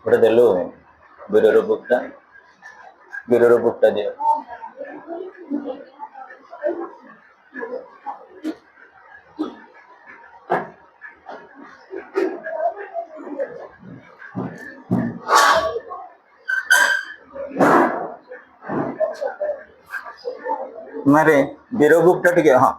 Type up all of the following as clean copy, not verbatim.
ଗୋଟେ ଦେଲୁ ବିରର ବୁକଟା ଦିଅ। मारे बीरो बुकटा टिके हाँ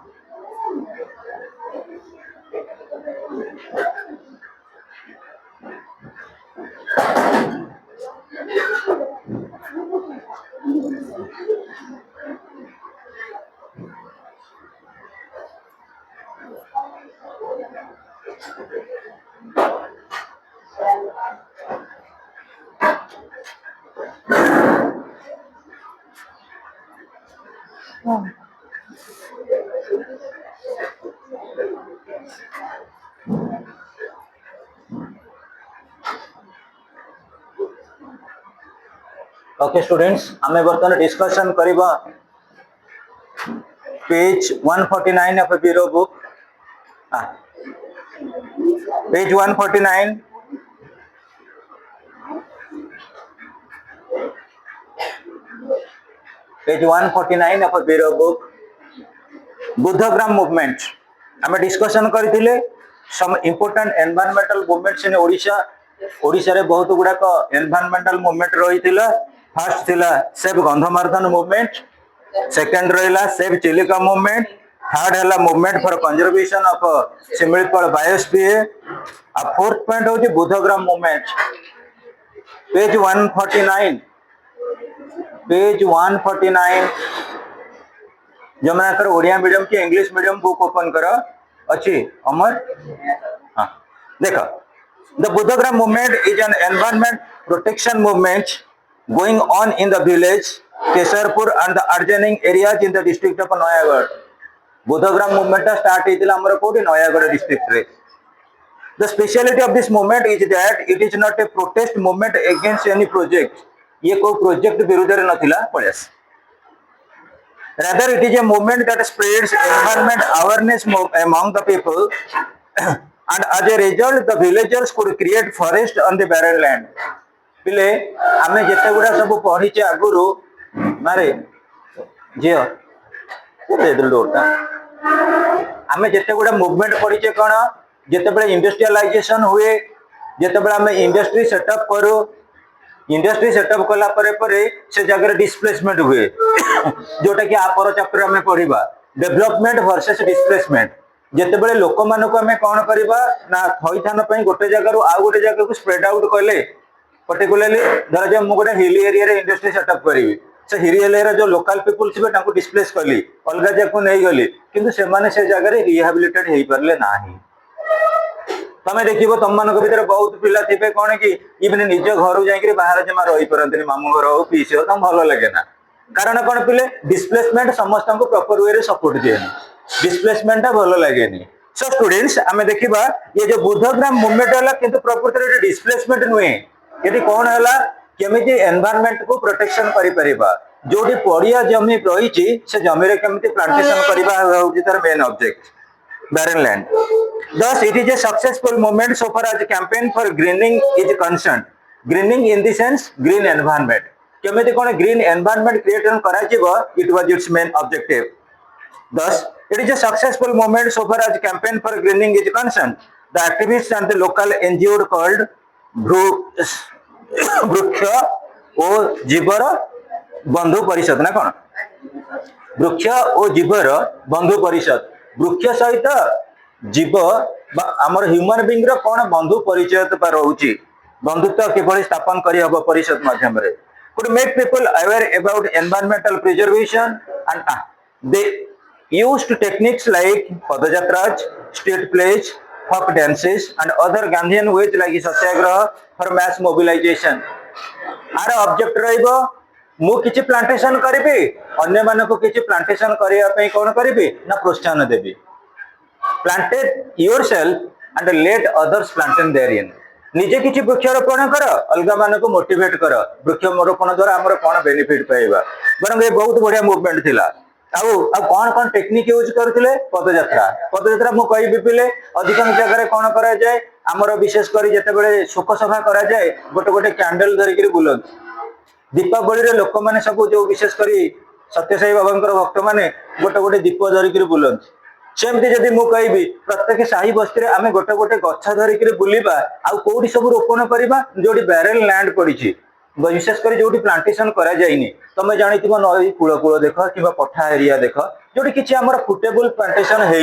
ओके स्टूडेंट्स हमें बर्तमान डिस्कशन करिबा page 149 of bureau book page 149 page 149 of bureau book Buddhagram movement हमें डिस्कशन करथिले some important environmental movements in Odisha Odisha रे बहुत गुडाक एनवायरमेंटल मूवमेंट रहिथिला फर्स्ट थिला सेव गंधमार्दन मूवमेंट सेकंड रहिला सेव चिलिका मूवमेंट थर्ड हैला movement for conservation of Simlipal biosphere आ फोर्थ पॉइंट होची बुद्धग्राम मूवमेंट पेज 149 जो मैं ओडिया मीडियम की इंग्लिश मीडियम बुक ओपन करो अच्छी अमर हाँ देखो the Buddhagram movement is an environment protection movement going on in the village Kesharpur and the adjoining areas in the district of Nayagarh Buddhagram movement start होइतिला हमर कोठी नयागढ़ डिस्ट्रिक्ट रे the speciality of this movement is that it is not a protest movement against any project ये को project विरुद्ध रे नथिला पळेस rather it is a movement that spreads environment awareness among the people and as a result the villagers could create forest on the barren land पिले आमे जेते गुडा सब पढिचे आगुरु मारे जियो दे दल डोरटा आमे जेते गुडा मूवमेंट पढिचे कोन जेते बेले इंडस्ट्रियलाइजेशन हुए जेते बेले आमे इंडस्ट्री सेटअप करू इंडस्ट्री सेटअप कला परे परे से जगह डिस्प्लेसमेंट हुए जोटा कि आपर चैप्टर में पढ़िबा डेवलपमेंट वर्सेस डिस्प्लेसमेंट जेते बेले लोक मानको हमें कोन करबा ना थइथान पई गोटे जगह रु आ गोटे जगह को स्प्रेड आउट करले पर्टिकुलरली धर जे मु गोटे हिली एरिया रे इंडस्ट्री सेटअप करिवि से हिली एरिया रे जो लोकल पीपल छिबे ताको डिस्प्लेस करली अलगा जगह को नै गली किंतु से माने से जगह रे रिहैबिलिटेट हेई परले नाही तमे देखिबो तम मानक भीतर बहुत पिला थिबे कोन कि इवन निज घर जाई बाहर जमा रही परंतनी मामू घर हो पीसी हो तम भलो लगे ना कारण कोन पिले डिस्प्लेसमेंट समस्त को प्रॉपर वे रे सपोर्ट देनी डिस्प्लेसमेंट ता भलो लागेनी सो स्टूडेंट्स हमें देखिबा ये जो बुद्धग्राम मूवमेंट हला किंतु प्रॉपर रे डिस्प्लेसमेंट नुए यदि कोन हला केमिति एनवायरनमेंट को प्रोटेक्शन करि परिबा जोडी पड़िया जमी रहिछि से जमी रे केमिति प्लांटेशन करिबा होछि तार main object barren land. Thus, it is a successful movement so far as campaign for greening is concerned. Greening in the sense green environment. केमिति कोन green environment creation कराजिबो it was its main objective. Thus, it is a successful movement so far as campaign for greening is concerned. The activists and the local NGO called वृक्ष ओ जीवर बंधु परिषद ना कोन वृक्ष ओ जीवर बंधु परिषद वृक्ष सहित जीव आमर ह्यूमन बीइंग रो कोन बंधु परिचय रहउची बंधुत्व किभଳି स्थापन करी हबो परिषद माध्यम रे could make people aware about environmental preservation and they used techniques like padayatras street plays folk dances and other Gandhian ways like satyagraha for mass mobilization आर ऑब्जेक्ट रहिबो मु किछि प्लांटेशन करिबी अन्य मानको किछि प्लांटेशन करिया पई कोन करिबी ना प्रोत्साहन देबी planted yourself and let others plant in therein निजे किछि वृक्षारोपण कर अलगा मानको मोटिवेट कर वृक्षारोपण द्वारा हमर कोन बेनिफिट पाइबा बरंग ए बहुत बढ़िया मूवमेंट थिला आउ कोन कोन टेक्निक यूज करथिले पदयात्रा मु कहिबी पिले अधिकांश जगह रे कोन करा जाय आमर विशेष कर जिते शोक सभा करा जाए गोटे गोटे कैंडल धरिक बुलत दीपावली रे लोक मैंने सब जो विशेष कर सत्य साई बाबा भक्त मैंने गोटे गोटे दीप धरिक बुलत सेमती जदि मु कहबी प्रत्येक साही बस्ती आम गोटे गोटे गछ धरिक बुलवा आउ कौटी सब रोपण करवा जो बैरेल लैंड पड़ी विशेष कर जो प्लांटेशन करा जाइनी तुम जानी नई कूल कूल देख कि पठा एरिया देख जो कि फुटेबल प्लांटेशन है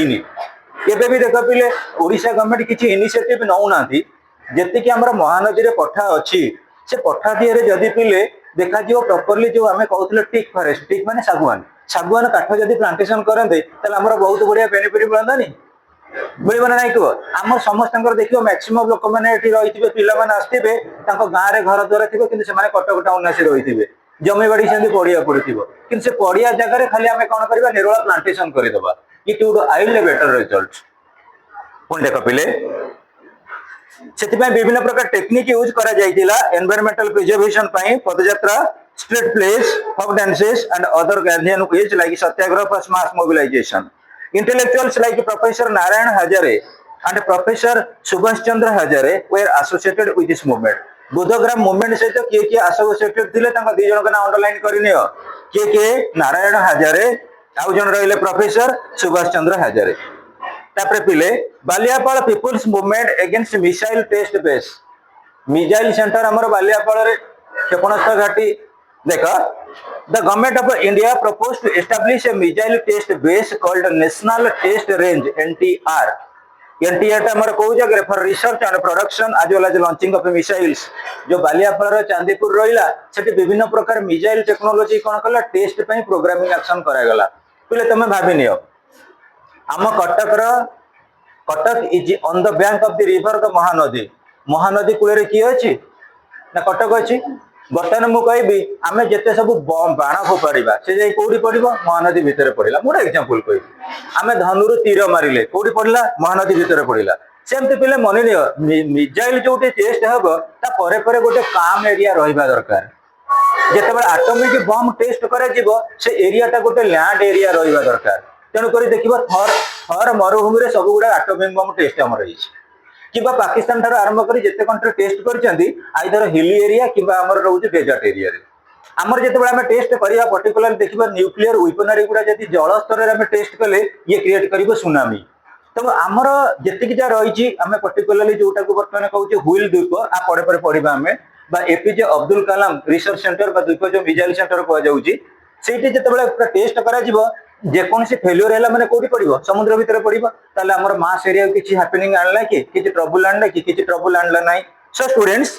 एबे भी देख पिले ओडिशा गवर्नमेंट किसी इनिशिएटिव नौना जी आम महानदी रे पठा अच्छी से पठा दिहरे जदि पिले देखा प्रॉपर्ली जो आम कहते टिक फॉरेस्ट टिक माने सागवान सागवान काठ जदि प्लांटेशन करते बहुत बढ़िया बेनिफिट मिलता मिलना ना कह आम समस्त देख मैक्सिमम लोक मैंने रही पिला आसवे गाँव में घर द्वार थी कि कटक टाउन आसी रही है जमी बाड़ी से पड़िया पड़ो कि से पड़िया जगह खाली आम कौन करवा निरोला प्लांटेशन करदे it would yield better result पुणी देख पिले से विभिन्न प्रकार टेक्निक यूज करा जाइतिला environmental preservation padyatra street plays folk dances and other Gandhian ways like satyagraha plus mass mobilization. Intellectuals like Professor Narayan Hazare and Professor Subhash Chandra Hazare were associated with this movement. Buddhagram movement सहित किए किए associated थिले दी जन ना underline करनियो किए किए नारायण हजारे आउ जन रहिले प्रोफेसर सुभाष चंद्र हजारे तापरे पिले Baliapal people's movement against missile test base missile centre हमर बालियापाल रे क्षेपणास्त्र घाटी देखा the government of India proposed to establish a missile test base called National Test Range NTR. NTR हमारा कौ जगह फॉर रिसर्च एंड प्रोडक्शन आज well as launching of missiles जो बालियापाल चांदीपुर रहा से विभिन्न प्रकार मिसाइल टेक्नोलोजी कौन कला टेस्ट पे प्रोग्रामिंग एक्शन करागला पहले तुम भाभी नियो आम Cuttack is on the bank of the river the Mahanadi Mahanadi cool किए अच्छी ना कटक अच्छी बर्तमान मुझे कहबी आम जिते सब बाण फोपाड़ा से जाए कौटी पड़ो महानदी भितर पड़ा मोटे एक्जामपल कह आम धनुर तीर मारे कौटी पड़ा महानदी भितर पड़ा सेमती पे मन नि मिसाइल जो टेस्ट हम तापर गोटे काम एरिया रहा दरकार जिते आटमिक बम टेस्ट कर एरिया गोटे लैंड एरिया रहा दरकार तेणुक देख थर मरुभूमि सब गुड़ा आटमिक बम टेस्ट आम रही कि पाकिस्तान ठार आरंभ कर जिते कंट्री टेस्ट कर हिली एरिया कि रोचे डेजर्ट एरिया आमर जो टेस्ट करवा पर्टिकुलर देखा न्यूक्लियर वेपनरी गुड़ा जब जल स्तर में टेस्ट कले ये क्रिएट कर सुनामी तो आमर जी जहाँ रही आम पर्टिकुलरली जोटा को बर्तमान कहूँ हुईल द्वीप आ पड़े पढ़ा आम एपीजे अब्दुल कलाम रिसर्च सेंटर द्वीप जो मिसाइल सेंटर कहते जो टेस्ट कर जेकोसी फेल्यूर है मैंने कौटी पड़ो समुद्र भितर पड़ो आमर मास एरिया किसी हैपनिंग आणला कि ट्रबुल आणला कि ट्रबुल आणला ना सो स्टूडेंट्स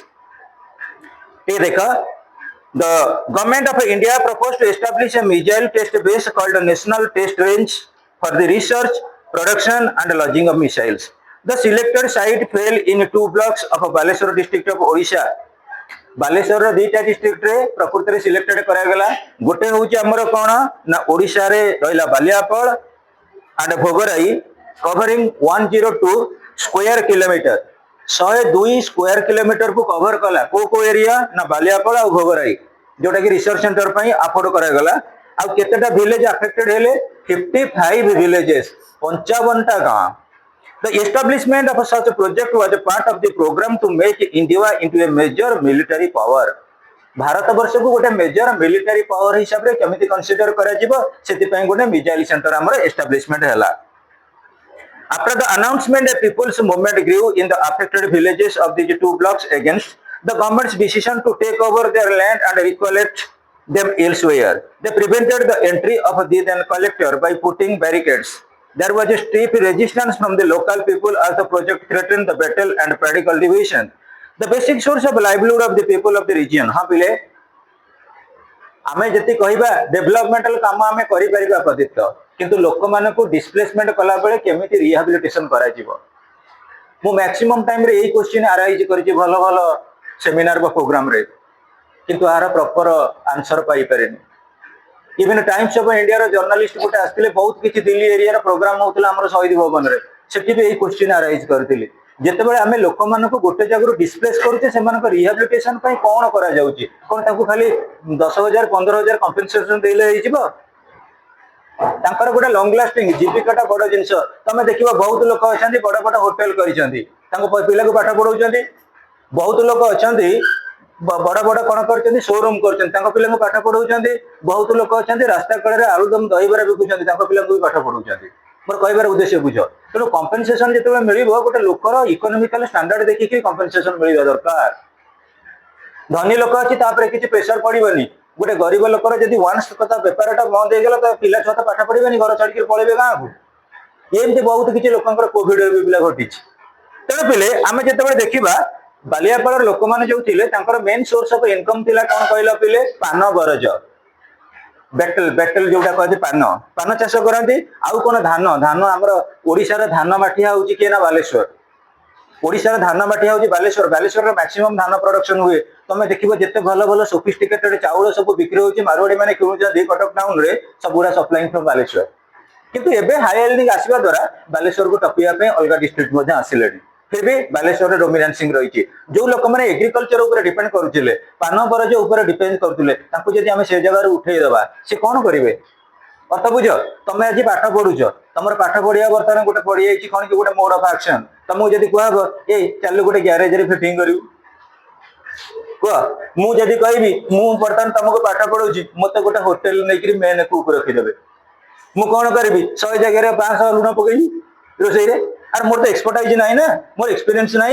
ये देख the government of India proposed to establish a missile test base called National Test Range for the research, production and launching of missiles. The selected site fell in 2 blocks of Baleshwar district of Odisha. Baleshwar दुईटा district रे प्रकृति रे selected करागला गोटे हूँ आमर कौन ना ओडिशा रे रहिला Baliapal and Bhograi covering 102 square kilometre 102 square kilometre को कवर कला को एरिया ना बालियापाल और भोगराई जोटा कि रिसर्च सेंटर पे अफोर्ड करागला आ केतेटा विलेज अफेक्टेड हेले 55 विलेजेस 55टा गाँव. The establishment of such a project was a part of the program to make India into a major military power. Bharat वर्ष को गोटे मेजर मिलिटरी पावर हिसाब रे केमिति कंसीडर करा जिवो सेति पय गोटे मिसाइल सेंटर हमर एस्टैब्लिशमेंट हैला. After the announcement, a people's movement grew in the affected villages of these 2 blocks against the government's decision to take over their land and recollect them elsewhere. They prevented the entry of the then collector by putting barricades. There was a stiff resistance from the local people as the project threatened the battle and paddy cultivation. The basic source of livelihood of the people of the region. हाँ पिले आमे जति कहिबा developmental काम आमे करि परिबा पदित किंतु लोक माने को डिस्प्लेसमेंट कला बेले केमिति रिहैबिलिटेशन करा जिवो मु मैक्सिमम टाइम रे एई क्वेश्चन अराइज करिछि भलो भलो सेमिनार बा प्रोग्राम रे किंतु आरा प्रॉपर आंसर पाई पारेनी. इवन टाइम्स ऑफ इंडिया रो जर्नलिस्ट गोटे आसते बहुत किसी दिल्ली एरिया रो प्रोग्राम होता आम शहीद भवन में सेठी भी यही क्वेश्चन अराइज करते जितेबाला आम लोक मान गोटे जगह डिस्प्लेस करुचे से रिहैबिलिटेशन कौन करा जाउची कौन ताकू खाली 10,000 15,000 कंपेनसेशन देले गोटे लंग लास्टिंग जीविकाटा बड़ जिनस तुम देखिए बहुत लोक अच्छा बड़ बड़ होटेल कर पिला को पाठ पढ़ाउछन्ती बहुत लोक अछन्ती बड़ बड़ कौन कर शोरूम कर पिला को पाठ पढ़ाउछन्ती बहुत लोक अछन्ती रास्ता कड़े आलुदम दहीबरा बिकुछन्ती पिला को भी पाठ पढ़ाउछन्ती मोर कहबार उद्देश्य बुझ तेणु कंपेनसेशन जो मिल गोटे लोकर इकोनोमिकल स्टैंडर्ड देखिए कंपेनसेशन मिलवा दरकार धनी लोक अच्छी किसी प्रेसर पड़ोनी गोटे गरीब लोकर जब वन्स बेपारटा बंद हो गला तो पिला छुआ तो पाठ पढ़े घर छाड़ी पड़े गाँव को एमती बहुत किसी लोकर कोविड पिला घटी तेणु पिले आम जो देखा बालियापाड़ लोक मैंने जो थे मेन सोर्स ऑफ इनकम थिला कौन कहला पिले पान बरज बेटल बेटल जोटा कहते पान पान चाष करती आउ कौन धान धान आमर ओडिशार धान माठिया हूँ किए ना बालेश्वर ओडिशार धान माठिया हूँ बालेश्वर बालेश्वर मैक्सिमम धान प्रोडक्शन हुए तुम देखो जिते भल भल सोफिस्टिकेटेड चाउल सब बिक्री होती मारवाड़ी मैंने किणुच्च कटक टाउन रे सब गुड़ा सप्लाइंग फ्रॉम बालेश्वर किंतु एबे हाई एल्डिंग आसवा द्वारा बालेश्वर को टपिया अलग डिस्ट्रिक्ट आसिले फिर भी बालेश्वर डोमिनेंसिंग रही जो लोक मैंने एग्रीकल्चर उपर डिपेंड करुले पान बरज उपर डिपेंड करुले आम से जगह उठेदबा सी कौन करेंगे अर्थ बुझ तुम आज पाठ पढ़ुच तुम पाठ पढ़िया बर्तमान गोटे पड़ जाए कौन कि गोटे मोड ऑफ एक्शन तुमको जब कहब ए चल गोटे ग्यारेज रे फिटिंग करू कह मुझे कहबी बर्तमान तुमको पाठ पढ़ाऊँ मत गोटे होटेल नहीं मेन कुक रखीदे मुझे कौन करी 100 जगह 500 लुण पकईबी रोषे आर मोर तो एक्सपर्टाइज ना ना मोर एक्सपीरियंस ना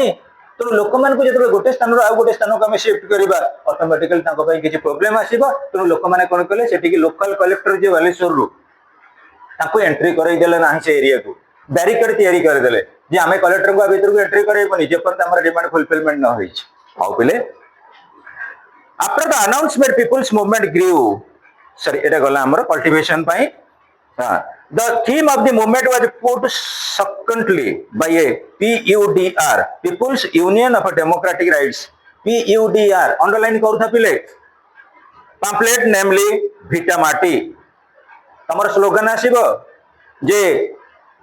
तेणु लोक मान जो गोटे स्थान आउ गोटे स्थान को शिफ्ट करवा ऑटोमेटिकली किसी प्रोब्लेम आसो तेणु लोक मैंने कौन कले से लोकल कलेक्टर जो बालेश्वर रु एंट्री करदेले ना से एरिया को बैरिकेड तैयारी करदे जे आम कलेक्टर को भर को एंट्री करनी जेपर्यंत डिमांड फुलफिलमेंट न हो पिले after the announcement people's movement grieve sorry एटा गला हमर कल्टीवेशन पाई the theme of the movement was put succinctly by a PUDR People's Union of Democratic Rights PUDR underline करूथा पिले pamphlet namely भिटा माटी तमर स्लोगन आसीबो जे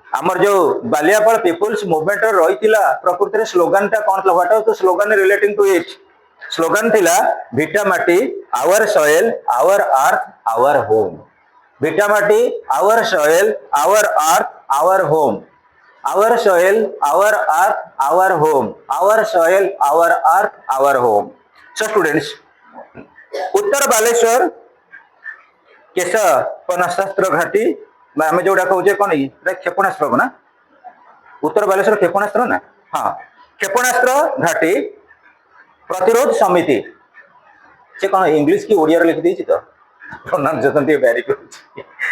हमर जो बालियापाड़ पीपुल्स मूवमेंट रही प्रकृति स्लोगन टा कौन था what was the slogan relating to it slogan थिला भिटा माटी our soil our earth our home भिटा माटी our soil our earth our home our soil our earth our home our soil our earth our home so students उत्तर बालेश्वर केशपनास्त्र घाटी आम जोटा कहे कौन क्षेपणास्त्र को ना उत्तर बालेश्वर क्षेपणास्त्र ना हाँ क्षेपणास्त्र घाटी प्रतिरोध समिति से कौन इंग्लिश की ओडिया लिखी तो प्रोनाउंसिएशन बैरी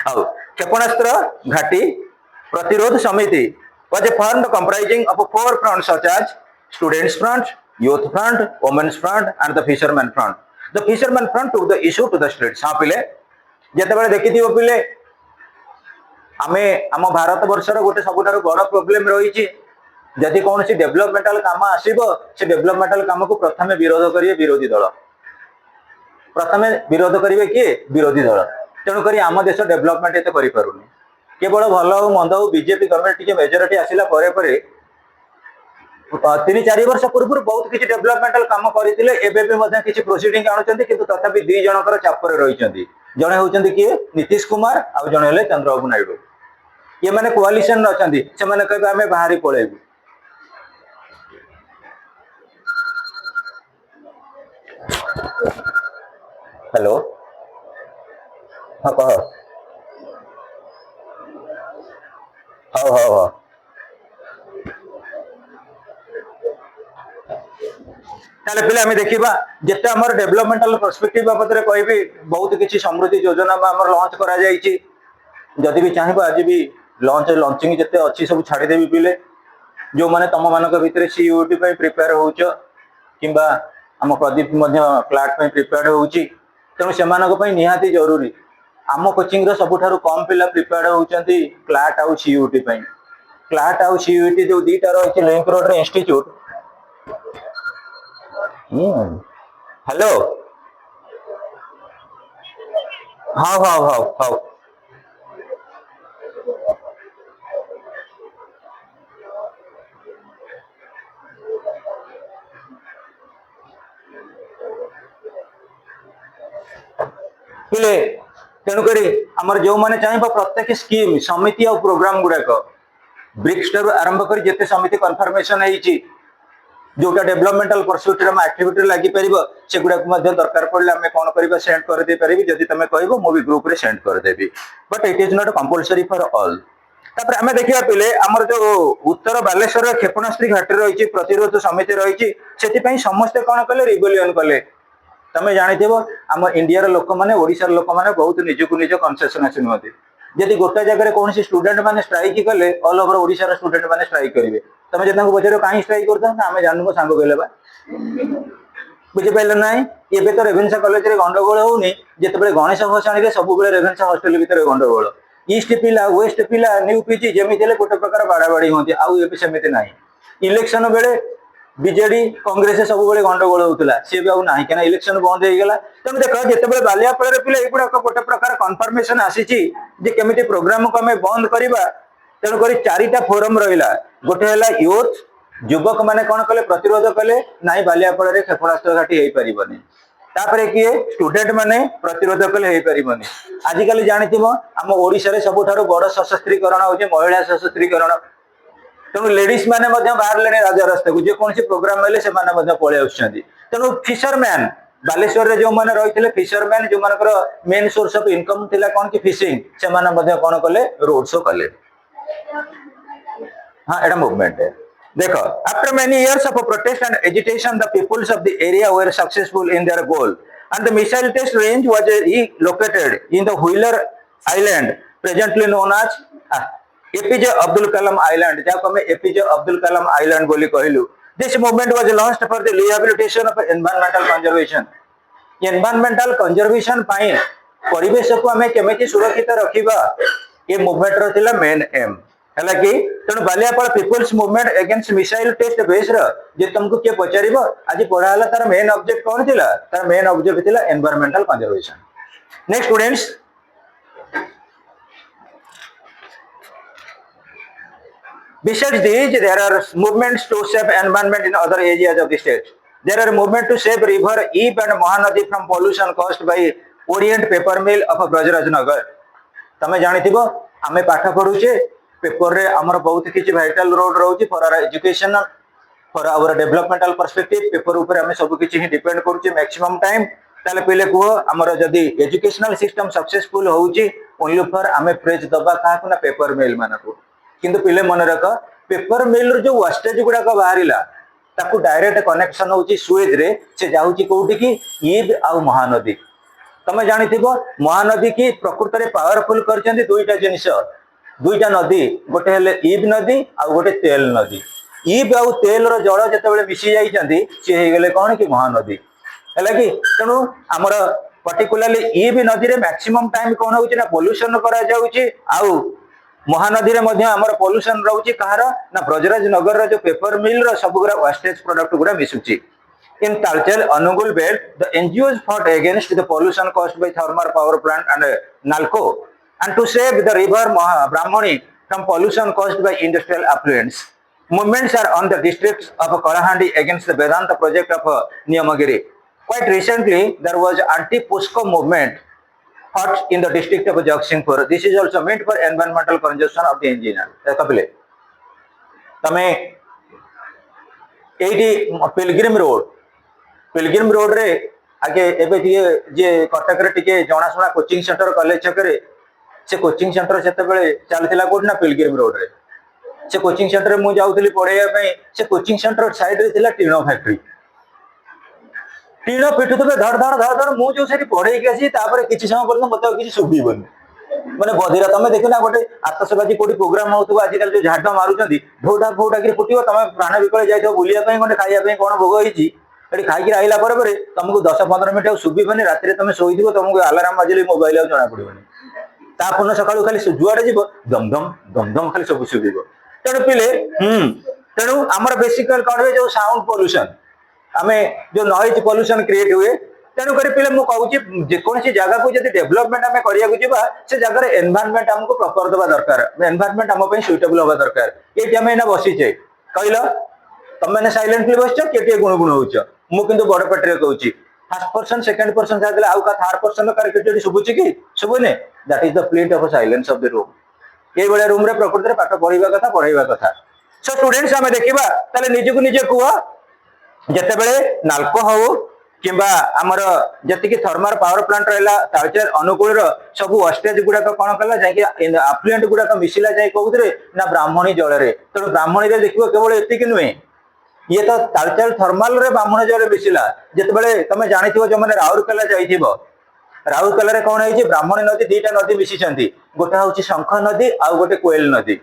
हाँ क्षेपणास्त्र घाटी प्रतिरोध समिति was formed comprising of 4 fronts such as students front, youth front, women's front and the fishermen front. The fishermen front took the issue to the streets. हाँ पिले जिते देखी पिले आमे आम भारत वर्षर गोटे सबुठार बड़ प्रोब्लेम रही जदि कौन सी डेभलपमेंटाल काम आसब से डेभलपमेंटाल काम को प्रथम विरोध करेंगे विरोधी दल प्रथम विरोध करेंगे किए विरोधी दल तेणुक आम देश डेभलपमेंट एत करें केवल भल हो मंद हो बीजेपी गवर्नमेंट टी मेजोरिटी आसला 3-4 वर्ष पूर्व बहुत किसी डेभलपमेंटाल काम करते किसी प्रोसीडिंग आणुंट कि तथापि 2 जनकर चापर रही जड़े होती किए नीतीश कुमार आउ जड़े चंद्रबाबू नायडू ये मैंने कोआलिशन अच्छा से कहे आम बाहरी पलैबू हेलो हाँ कह हाँ हाँ हाँ ताले पिले आम देखा जिते आम डेभलपमेंटाल पर्सपेक्टिव बाबद कहबी बहुत किसी समृद्धि योजना लॉन्च करा जदि भी चाहब आज भी लॉन्चिंग जिते अच्छी सब छाड़देवी पिले जो मैंने तुम मान भितर सीयूटी प्रिपेयर हो कि आम प्रदीप क्लाट प्रिपेयर हो तेणु से निहाती जरूरी आम कोचिंग सबुठारु कम पिला प्रिपेयर होती क्लाट आउ सीयूटी क्लाट आउ सीयूटी जो 2टा रही लिंक रोड इंस्टीट्यूट हेलो हाँ हाँ हाँ हाँ पिले तेणुक आमर जो मैंने चाहे प्रत्येक स्कीम समिति और प्रोग्राम गुड़ाक ब्रिक्स ठारू आरंभ कर जिते समिति कन्फर्मेशन होईची जोटा डेवलपमेंटल परस्यूट रे एक्टिविटी लागि परिबो सेगुडा को मध्य दरकार पड़ले हमें कोन करबा सेंड कर दे परिबी जदि तमे कहबो मु भी ग्रुप रे सेंड कर देबी but it is not compulsory for all तापर हमें देखिया पिले हमर जो उत्तर बालेश्वर क्षेपणास्त्री घाटी रही प्रतिरोध समिति रही से समस्ते कौन कले रिबेलियन कले तमें जानिथिबो आम इंडिया लोक मैंने ओडिशार लोक मैंने बहुत निजक निज कनसेसन नुहति जदि गोटे जगह कौन स्टूडेंट मैंने स्ट्राइक कले ऑल ओवर ओडिशार स्टूडेंट मैंने स्ट्राइक करेंगे तमें जब पचार कहीं स्ट्राइक करता ना आम जानू सांग कहले बा बुझिपारे ना ये तो रेभेन्सा कॉलेज रे गंडगोल होनी जिते गणेश भसाणी सब रेभेन्सा हॉस्टल भितर गंडगोल ईस्ट पिला वेस्ट पिला न्यू पीजी जमी गोटे प्रकार बाड़ाबाड़ी होती आउ सेमती ना इलेक्शन बेले बीजेडी कांग्रेस सब गंडगोल होता सी भी आना कहीं इलेक्शन बंद हो गला तेनाली देख जिते बालियापाड़ पिला युवा गोटे प्रकार कनफर्मेशन आसी प्रोग्राम को आम बंद करवा तेणुक चारिटा फोरम रहा गोटे है यूथ युवक मैंने कौन कले प्रतिरोध कले ना बालियापाड़ क्षेपणास्त्र घाटी हो पारबनी तापर किए स्टूडेंट माने प्रतिरोध कले हो पारबनी आजिकल जानी आम ओडिशा सबुठ बड़ सशस्त्रीकरण हो महिला सशस्त्रीकरण तेणु लेडीज मैंने बाहर राजा रास्ता को जेकोसी प्रोग्राम हेल्ले से पलि आसु फिशरमैन बालेश्वर जो मैंने रही फिशरमैन जो मान मेन सोर्स ऑफ इनकम थिला कौन कि फिशिंग से कौन कले रोड शो कले हाँ एटा मूवमेंट है देखो after many years of protest and agitation the peoples of the area were successful in their goal and the missile test range was located in the Wheeler Island presently known as APJ Abdul Kalam Island जाको हमें APJ Abdul Kalam Island बोली कहलु this movement was launched for the rehabilitation of environmental conservation पाई परिवेश को हमें केमिति सुरक्षित रखिबा ये मूवमेंट रो थिला मेन एम है कि तेणु Baliapal peoples movement against missile test base जे तुमको किए पचार आज पढ़ा तार मेन ऑब्जेक्ट कौन थी तार मेन ऑब्जेक्ट थी environmental conservation next students besides these there are movements to save environment in other areas of the state there are movement to save river Ib and Mahanadi from pollution caused by Orient paper mill of Brajraj Nagar तमे जानिथिबो आमे पाठ पढुचे paper रे हमर बहुत किछि vital role रहउची for our education for our developmental perspective paper ऊपर हमें सब किछि ही डिपेंड करूची मैक्सिमम टाइम ताले पहिले को हमर जदी एजुकेशनल सिस्टम सक्सेसफुल होउची ओनली फॉर आमे प्रेज दबा का ना पेपर मिल मानको किंतु पिले मन रख पेपर मिल जो वेस्टेज गुडा को बाहरिला ताकू डायरेक्ट कनेक्शन होची सुएज रे से जाउची कोउटी की ईब आ महानदी तमे जानिथिबो महानदी की प्रकृति रे पावरफुल करचंदी दुईटा जिनिस दुईटा नदी गोटे हेले ईब नदी आ गोटे तेल नदी ईब आ तेल रो जल जते मिसी जाइचंदी से हे गेले कोन की महानदी हैला कि तेनु हमर पर्टिकुलरली ईब नदी रे मैक्सिमम टाइम कोन होची ना पोल्यूशन करा जाउची आ महानदी रे मध्य हमर पोल्यूशन रहउची कहार ना ब्रजराज नगर जो पेपर मिल रो सब गुरा वेस्टेज प्रोडक्ट गुरा मिसुची in Talchel Anugul belt the NGOs fought against the pollution caused by thermal power plant and Nalco and to save the river Brahmani from pollution caused by industrial affluents movements are on the districts of Kalahandi against the Vedanta project of Niyamagiri quite recently there was anti Pusco movement fought in the district of Jagsingpur this is also meant for environmental conservation of the engineer kapile tame eighty Pilgrim road रे आगे एबे जे कटक रे टिके जणाशुना coaching centre college छकरे से coaching centre सेते बेले चलथिला code ना Pilgrim road रे से कोचिंग सेंटर मु जाउथली पढेया पई से कोचिंग सेंटर साइड रे थिला टीनो फैक्ट्री टीनो पिटुतबे धड़ धड़ धड़ धड़ मु जो सेठी पढेई के आसी तापर किछि समय पर्यंत मते किछि सुबिबनी माने बधिरा तमे देखिना गोटे आतसबाजी कोडी प्रोग्राम होतबो आजिकल जो झाड़ मारुचंदी ढोडा फोडा कि फुटिबो तमे प्राण विकल जाइतो बुलिया पई गोटे खाइया पई कोन भोग होईची एठी खाइकी आइला पर तुमको 10-15 मिनिट सुबिबनी रात्रि तमे सोइदिबो तुमको अलार्म बाजिले मोबाइल आ जणा पड़िबनी ता पुन सकाळु खाली जुआडे जीवो दम दम दम दम खाली सब सुबिबो तेणु पिले तेणु हमर बेसिकल कौन जो साउंड पोल्यूशन आमे जो नॉइज पोल्यूशन क्रिएट हुए तेणु कर पिले मु कहूची जेकोसी जगह को जदी डेवलपमेंट आमे करिया को जिबा से जगह रे एनवायरनमेंट हमको प्रॉपर दबा दरकार एनवायरनमेंट हम पई सुटेबल होबा दरकार एटी हमें ना बसी छे कहलो तुम मैंने साइलेंटली बसछ केटे गुणगुण होछ मु किंतु बड़ पटरे कहूची फर्स्ट पर्सन सेकंड पर्सन जादले आउ का थर्ड पर्सन कर केटे सुबुची की सुबुने that is the plate of silence of the room ये भाया रूम रे प्रकृति पाठ पढ़ा कथा पढ़ाइबा कथा। सो स्टूडेंट्स आम देखा ताले निजको निजे कुह जितेबले नाल्को हो किंबा आमर जी थर्माल पावर प्लांट रहा तालचेर अनुकूल सब वेस्टेज गुड़ाक कौन कला जाकि आफ्लुएंट गुड़ाक मिसिला जाए कौन ना ब्राह्मणी जल में। तेणु ब्राह्मणी देखिए केवल एतिक नुहे ये तो तालचेर थर्माल रे ब्राह्मणी जल मिसिला जितेबले तुम जानी जो मैंने राउरकेला जाइथिबो राउरकेला कौन है ब्राह्मणी नदी दीटा नदी मिशिंट गोटे हूँ शंख नदी आउ गोटे कोएल नदी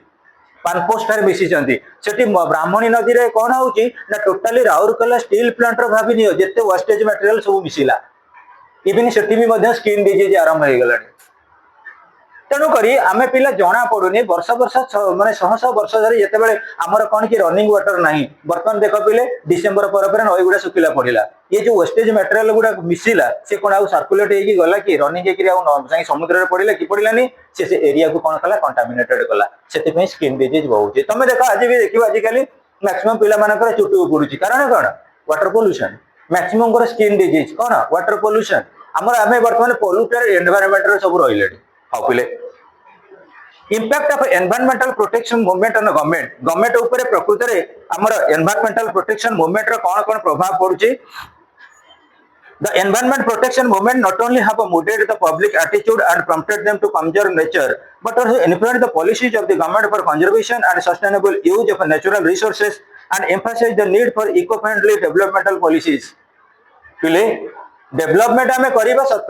पानपोस्ट मिसी ब्राह्मणी नदी रे कौन हो टोटाली राउरकेला स्टील प्लांट भाव नि जिते वेस्टेज मटेरियल सब मिसिला इवन से स्किन डिजीज आरंभ हो गला। तेणुक आम पिला जना पड़ूनी वर्ष वर्ष माने शह शह वर्ष धरी जिते आमर कौन कि रनिंग वाटर ना बर्तमान देख पिले डिसेम्बर पर नई गुड़ा सुखिला पड़ा ये जो वेस्टेज मटेरियल गुड़ा मिसिला से कौन आउ सर्कुलेट हो गला कि रनिंग होकर समुद्र में पड़ा कि पड़ानी से एरिया को कौन कला कंटामिनेटेड कला से स्किन डिजीज बहुत तुम देख आज भी देख आजिकल मैक्सिमम पिला मानकर चुटी उपड़ी कारण कौन water pollution maximum skin disease कौन वाटर पोल्यूशन आम आम बर्तमान पोल्यूटेड एनवायरनमेंट सब रही हाँ पिले impact of environmental protection movement on government ऊपर प्रकृत में आमर एनवायरमेंटल प्रोटेक्शन मूवमेंट रो कौन कौन प्रभाव पड़ुची। The environment protection movement not only have molded the public attitude and prompted them to conserve nature, but also influenced the policies of the government for conservation and sustainable use of natural resources and emphasized the need for eco-friendly developmental policies. पिले development आम करवा सत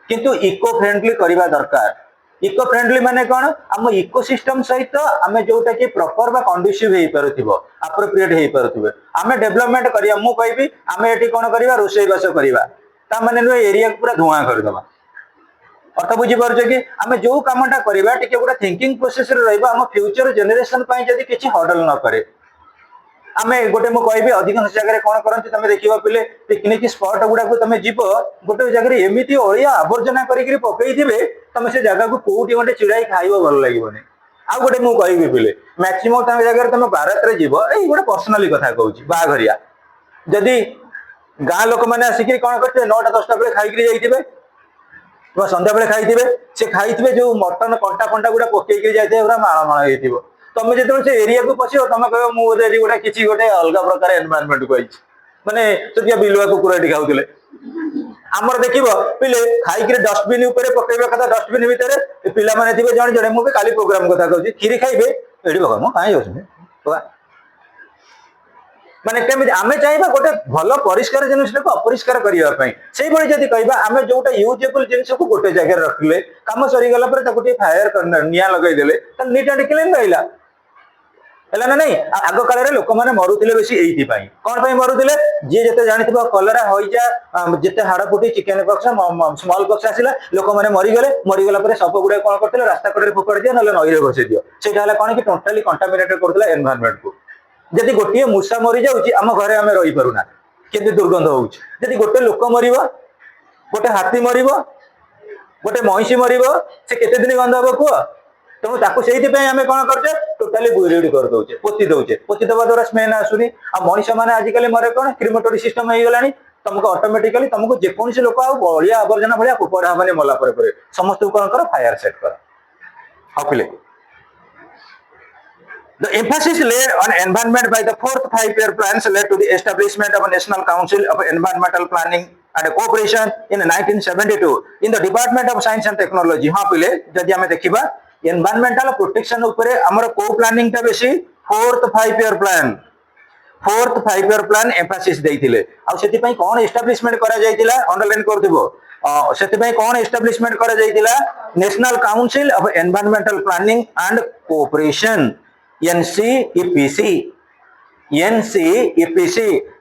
किंतु eco friendly करवा दरकार। Eco friendly माने कौन आम इकोसिस्टम सहित आम जोटा कि प्रॉपर बा कंडुसिव हो पारुथिबो एप्रोप्रिएट हो पारुथिबो आम डेवलपमेंट करिया मु कहबी आम एठी कोन करिवा रोसई बास करिवा ता माने नु एरिया को पूरा धुआं कर देबा अर्थ बुझी पारुछ कि आम जो कामटा करिवा टिके गोटा थिंकिंग प्रोसेस रे रहबा आम फ्यूचर जनरेशन पई जदी किछि हडल न करे आम गोटे मुझे कहबी अधिकांश जगह कौन करते तुम देखा पिले पिकनिक स्पट गुड़ा तुम जीव गोटे जगह एमती अलिया आवर्जना करके पकईे तुम से जगह को कौटी गोटे चिड़ाई खाइब भल लगे आउ गोटे मुझे कहबी पिले मैक्सिमम तुम जगह तुम बारात जीव ये गोटे पर्सनाली कथा कहूँ बाघरिया जदि गाँ लोक मैंने आसिक कौन करते 9टा 10टा बेले खाई जाइए सन्ध्या बेले खाई से खाई जो मटन कंटा कंटा गुड़ा पकईकि जाए माणमाण हो तुम जो से एरिया को पशिव तुम कह मुझे गोटे किसी गोटे अलग प्रकार एनवायरनमेंट को माने सोचिया बिलुआ कुकुर ये खाऊले आमर देख पिले खाई डस्टबिन पकड़ा कथा डस्टबिन भितर पिला माने थे जड़े जड़े मुझे काली प्रोग्राम कथा कहूँ खीरी खाइबे ये भगवान कहीं जाऊँ माने केमी आम चाहिए गोटे भल परिष्कार जिनिस को अपरिष्कार करने से जब कह आम जोटा यूजेबल जिन को गोटे जगह रखिले कम सरीगला फायर निया लगेदेले नीट एंड क्लीन रहा है ना नहीं आग काल लोक मैंने मरुले बेसी यही कौन मरुले जी जिते जानी कलरा हईजा जिते हाड़फुटी चिकेन पक्ष स्मल पक्ष आसला लोक मैंने मरीगला सब गुड़ा कौन करते रास्ता कड़े फोपाड़ दियो ना नई में बसई दियो से कौन कि टोटाली कंटामिनेटेड करता एनवायरनमेंट को जदि गोटे मूषा मरी जाऊँगी आम घरे आम रही पारुना केते दुर्गंध होती गोटे लोक मर गोटे हाथी मर गोटे महिषी मर से केते दिन गंध हम कह तेणु ताकू से आम कौन करचे टोटाली बुरीडी कर दौचे पोती दौचे पोती दवा द्वारा स्मेल आसुनी आ मनीष मैंने आजिकल मरे कौन क्रिमेटोरी सिस्टम हो गलानी तुमको ऑटोमेटिकली तुमको जेकोसी लोक आलिया आवर्जना भाया फोपड़ा हमारे मला पर समस्त कौन कर फायर सेट कर हाफिले। The emphasis laid on environment by the fourth five-year plans led to the establishment of a National Council of Environmental Planning and Cooperation in 1972 in the Department of Science and Technology. हाँ पिले जदि आमे देखिबा environmental protection उपरे हमर को planning ता बेसी fourth five year plan emphasis देइथिले आ सेति पई कोन एस्टैब्लिशमेंट करा जाइतिला अंडरलाइन करथिबो सेति पई कोन एस्टैब्लिशमेंट करा जाइतिला National Council of Environmental Planning and Cooperation NCEPC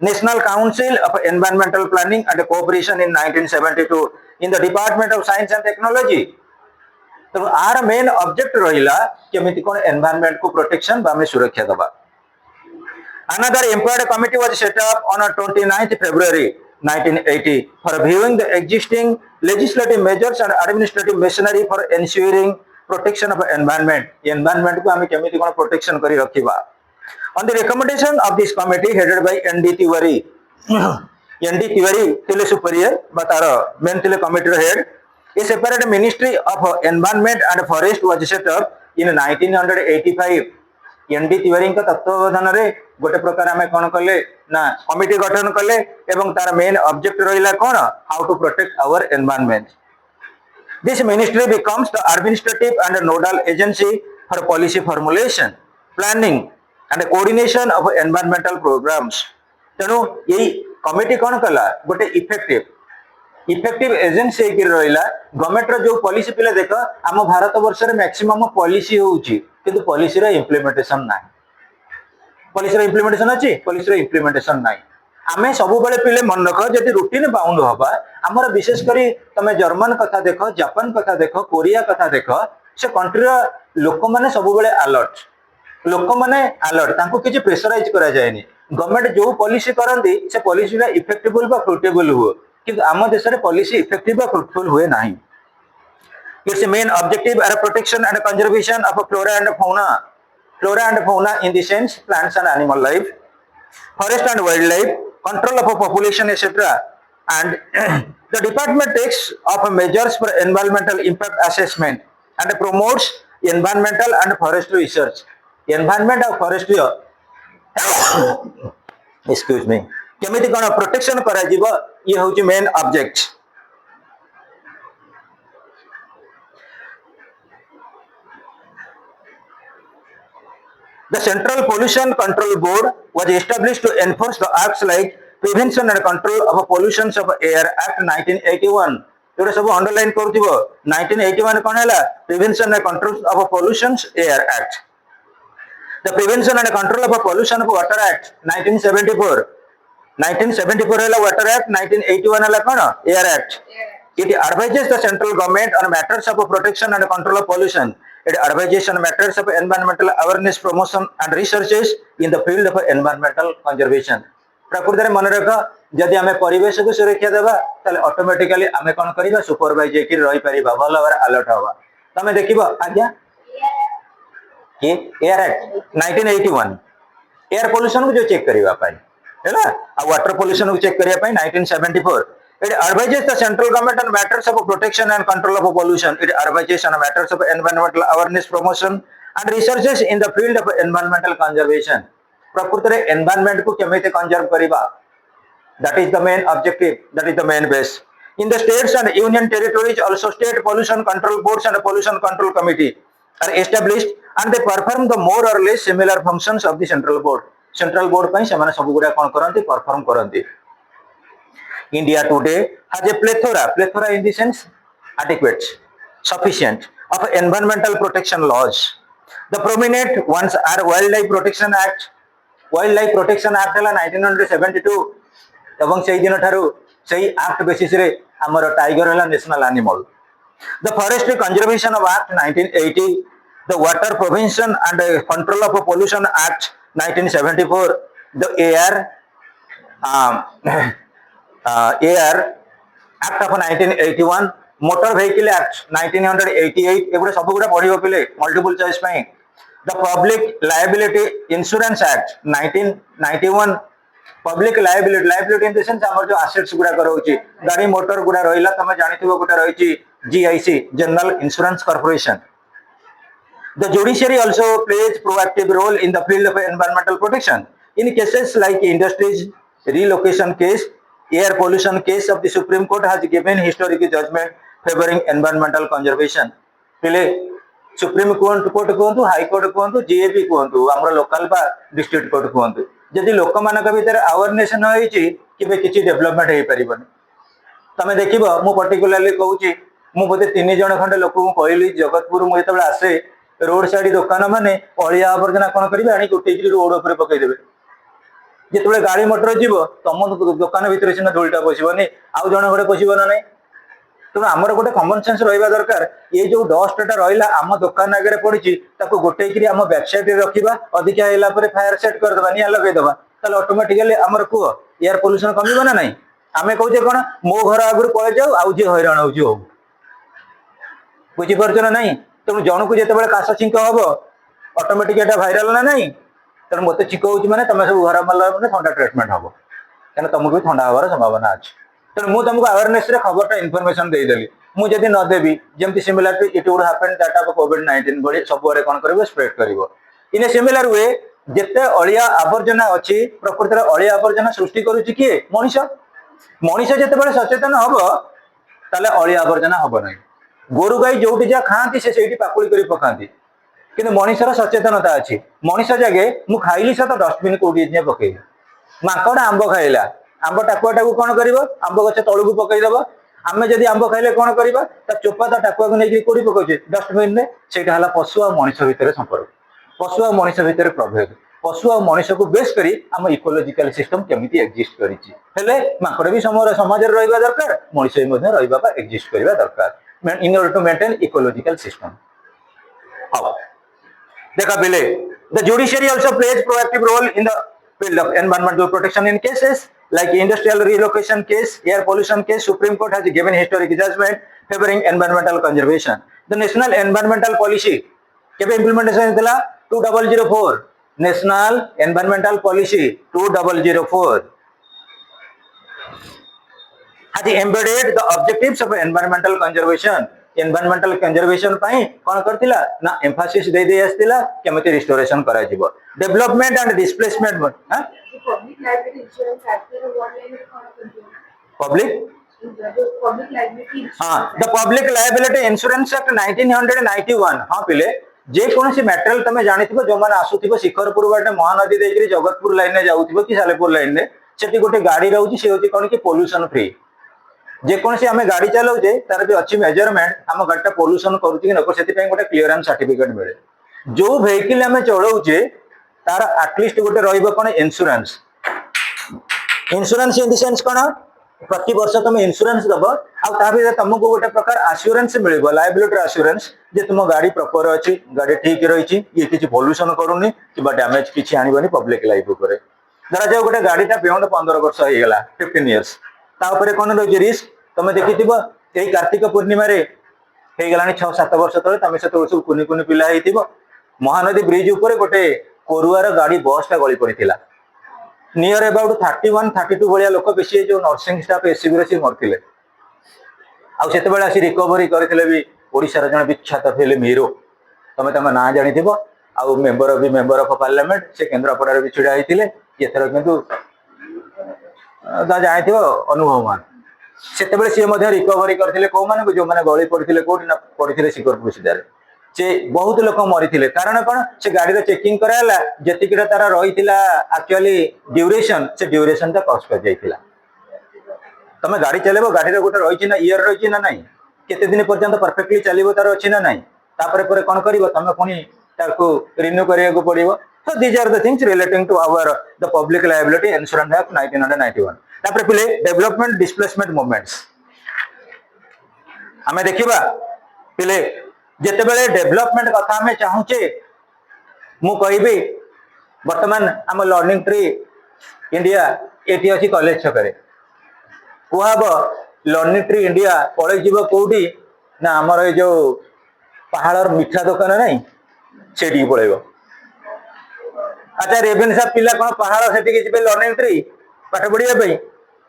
National Council of Environmental Planning and Cooperation in 1972 in the Department of Science and Technology. तो आर मेन ऑब्जेक्ट रहिला केमिति कोन एनवायरनमेंट को प्रोटेक्शन बा में सुरक्षा दबा। Another employed committee was set up on 29th February 1980 for reviewing the existing legislative measures and administrative machinery for ensuring protection of environment को हमें केमिति कोन प्रोटेक्शन करी रखिबा। On the recommendation of this committee headed by ND Tiwari थिले superior बा तार main थिले committee head A separate Ministry of Environment and Forest was set up in 1985. ND Tiwari तत्वावधान रे गोटे प्रकार आम कौन कले ना कमिटी गठन कले एवं तार मेन ऑब्जेक्ट रहिला कौन how to protect our environment. This ministry becomes the administrative and nodal agency for policy formulation, planning and coordination of environmental programs. तेणु यही कमिटी कौन कला गोटे इफेक्टिव एजेंसी रहा गवर्नमेंट जो पॉलिसी पिले देख आम भारत वर्ष में मैक्सिमम पॉलिसी होउची किंतु पॉलिसी रा इम्प्लीमेंटेशन ना पॉलिसी रा इम्प्लीमेंटेशन अच्छी पॉलिसी रा इम्प्लीमेंटेशन ना आमे सब बेले पिले मन रख जदि रुटीन बाउंड हवा आमर विशेष करी तमे जर्मन कथा देख जापान कथा देख कोरिया कथा देख से कंट्री लोक माने सब बेले अलर्ट लोक माने अलर्ट तांको किछि प्रेशराइज करा जायनी गवर्नमेंट जो पॉलिसी करंदी से पॉलिसी रा इफेक्टिबल बा फ्रुटेबल हो कि आम देश में पॉलिसी इफेक्टिव बा फ्रुटफुल हुए नाही. Its main objective are protection and conservation of flora and fauna in the sense plants and animal life, forest and wildlife, control of population etc. And the department takes of measures for environmental impact assessment and promotes environmental and forestry research. Environment and forestry excuse me केमिति कोन protection करा जीव ये होची main object. The Central Pollution Control Board was established to enforce the acts like Prevention and Control of Pollution of Air Act 1981. जोरे सब underline करथिबो 1981 कोन हैला Prevention and Control of Pollution Air Act. The Prevention and Control of Pollution of Water Act 1974. 1974 हैला Water Act, 1981 हैला कोन Air Act. It advises the central government on matters of protection and control of pollution. It advises on matters of environmental awareness, promotion and researches in the field of environmental conservation. प्रकृति रे मन रख जदि आमे परिवेश को सुरक्षा देबा तले ऑटोमेटिकली आमे कोन करिबा सुपरवाइज के रही परिबा भल भाबरे अलर्ट होबा. तमे देखिबो आज्ञा कि एयर एक्ट 1981 एयर पोल्यूशन को जो चेक करिबा पाई हैला आ वाटर पोल्यूशन को चेक करिया पाई 1974. It advises the central government on matters of protection and control of pollution. It advises on matters of environmental awareness, promotion and researches in the field of environmental conservation. प्रकृति रे environment को केमिति conserve करिबा that is the main objective, that is the main base. In the states and union territories also state pollution control boards and pollution control committee are established and they perform the more or less similar functions of the central board. Central board ପାଇଁ ସେମାନେ ସବୁ गुडा कोन करंती perform करंती. India today has a plethora in the sense adequate, sufficient of environmental protection laws. The prominent ones are Wildlife Protection Act. Wildlife Protection Act है 1972 एवं से दिन ठारू से act basis रे हमर टाइगर है national animal. The Forestry Conservation of Act 1980, the Water Prevention and Control of Pollution Act 1974, the Air Act of 1981, Motor Vehicle Act 1988 एगुडा सब गुडा पढिबो पिले मल्टीपल चॉइस पई. The Public Liability Insurance Act 1991, Public Liability in the sense हमर जो assets गुडा करौची गाड़ी motor गुडा रहिला तमे जानिथिबो गुडा रहिची GIC General Insurance Corporation. The judiciary also plays proactive role in the field of environmental protection. In cases like industries relocation case, air pollution case of the Supreme Court has given historic judgment favoring environmental conservation. पहले Supreme Court कहतु High Court कहतु जीएबी कहतु आम local बा district court कहतु जदि लोक मान भर अवेयरनेस न किसी डेवलपमेंट हो पार. तमें देख मु पर्टिकुलाली कहूँ मु बोधे 3 जन खंडे लोक कहली जगतपुर मुझे आसे रोड साइड दुकान मैंने अलिया आवर्जना कौन करेंगे आनी गोटे रोड उपर पकईदे जिते गाड़ी मोटर जीव तुम दुकान भितर सीना धूलटा पशनी आउ जन घरे पशब ना ना. तेणु आमर गोटे कमन सेन्स रहा दरकार ये जो डस्टा रहा आम दुकान आगे पड़ी गोटे आम बैकसाइड रखा अधिका है फायर सेट करदे निआ लगेदबा ताले ऑटोमेटिकली आमर कुह एयर पोल्यूशन कमिबो ना नहीं. आमे कहूचे कौन मो घर आगु पड़े जाऊ आउ जी हैरान हो बुझीपार ना नहीं. तेणु जन को जिते काश छिंक हम ऑटोमेटिक एटा भाइराल ना नहीं. तेणु मत छिक हो मैंने तुम सब घर मारला मैंने ठंडा ट्रिटमेंट हम क्या तुमको भी ठंडा हबार संभावना अच्छी. तेणु मुझे तुमको अवेयरनेस खबर इनफर्मेशन देदेली मुझे न देवी जमती similar it would happen that of कोविड-19 बड़ी सब बड़े कोन करबो स्प्रेड करबो इन ए सिमिलर वे जेते अलिया आवर्जना अछि प्रकृति रे अलिया आवर्जना सृष्टि करूची किए मनुष्य मनुष्य जेते बड़े सचेतन हबो ताले अलिया आवर्जना हबो नै गोरु गाई जोटी जा खांती से सेठी पाकुली करी पकांती किंतु मनुष्यर सचेतनता अछि मनुष्य जगे मु खाइली से तो डस्टबिन कोडी जे पकेई माकड़ आंब खाइला आंब टाकुआटा को कोन करबो आंब गछ तळु को पकेई देबो आमे जदी आंब खाइले कोन करबा ता चोपा ता टाकुआ को नै कोडी पकोचे डस्टबिन रे सेटा हला पशु आ मनुष्य भितर संपर्क पशु आ मनुष्य भितर प्रभेद पशु आ मनुष्य को बेस करी हम इकोलॉजिकल सिस्टम केमिति एग्जिस्ट करिछि हेले माकड़ भी समाज रे रहइबा दरकार मनुष्य भी मध्ये रहइबा बा एग्जिस्ट करबा दरकार in order to maintain ecological system हाउ देखा बेले the judiciary also plays proactive role in the field of environmental protection in cases like industrial relocation case air pollution case supreme court has given historic judgment favoring environmental conservation the national environmental policy केबे implementation थला 2004 national environmental policy 2004 has embedded the objectives of environmental conservation environmental conservation पाई कोन करथिला ना एम्फासिस दे दे आस्तिला केमते restoration करा जिवो development and displacement हां public liability insurance act रे one line रे कोन करथिला public liability हां the public liability insurance act 1991 हां पिले जे कोनसी मटेरियल तमे जानिथिबो जो माने आसुथिबो शिखरपुर बाटे महानदी देकरी जगतपुर लाइन ने जाउथिबो कि सालेपुर लाइन ने सेठी गोटे गाड़ी रहउची से होती कोन कि पोल्यूशन फ्री जे कोनसी हमें गाड़ी चलाउजे तार भी अच्छी मेजरमेंट हम गाड़ीटा पोल्यूशन करूची कि नको सेति पय गोटे क्लियरेंस सर्टिफिकेट मिले जो व्हीकल हमें चलाउजे तार एटलीस्ट गोटे रहइबो कोन insurance insurance in the sense कोन प्रति वर्ष तुम इंश्योरेंस दबो आ ता भी तुमको गोटे प्रकार एश्योरेंस मिलबो लायबिलिटी एश्योरेंस जे तुम गाड़ी प्रॉपर अछि गाड़ी ठीक रहिछि ये किछि पोल्यूशन करूनी कि डैमेज किछि आनिबनी पब्लिक लाइफ ऊपर धरा जाओ गोटे गाड़ीटा बियॉन्ड 15 वर्ष हो गेला 15 इयर्स ता ऊपर कोन रहै रिस्क तमे देखिथिबो एई कार्तिक पूर्णिमा रे हे गेलानी 6-7 वर्ष तळे तमे से तो सब कुनी कुनी पिला हेतिबो महानदी ब्रिज ऊपर गोटे कोरुआर गाड़ी बसटा गली पड़िथिला नियर अबाउट 31-32 भलिया लोक बेसी जो नर्सिंग स्टाफ एससीबी रे से मरथिले आ सेते बेला आसी रिकवरी करथिले भी ओडिसा रे जण विख्यात फिल्म हीरो तमे तमे ना जानिथिबो आ मेंबर ऑफ पार्लियामेंट से केंद्रापड़ा रे भी छिडा हेतिले एथर किंतु दा जानिथिबो अनुभव मान सेते बेले से मध्ये रिकवरी करथिले को माने जो माने गली पड़िथिले कोठी ना पड़िथिले शिखरपुर सीधारे से बहुत लोक मरीथिले कारण कोन से गाड़ी रे चेकिंग कराला जतिकिरा तारा रहिथिला एक्चुअली ड्यूरेशन से ड्यूरेशन ता क्रॉस कर जाइथिला तमे गाड़ी चलेबो गाड़ी रे गोटे रहिछि ना ईयर रहिछि ना नाही केते दिन पर्यंत परफेक्टली चलिबो तार अछि ना नाही तापरे परे कोन करिवो तमे पुनी ताको रिन्यू करिया को पड़िबो so these are the things relating to our the public liability insurance act 1991 तापरे पिले डेवलपमेंट डिस्प्लेसमेंट मूवमेंट्स हमें देखिबा पिले जेते बेले डेवलपमेंट कथा हमें चाहूचे मु कहबी वर्तमान हम लर्निंग ट्री इंडिया एटी अछि कॉलेज छकरे कुहाब लर्निंग ट्री इंडिया पळे जीव कोडी ना हमर ए जो पहाड़र मिठा दुकान नाही सेठी पळेबो अच्छा रेवेन्सा पिला कोन पहाड़ सेठी के जिबे लर्निंग ट्री पाठ पढ़िया पे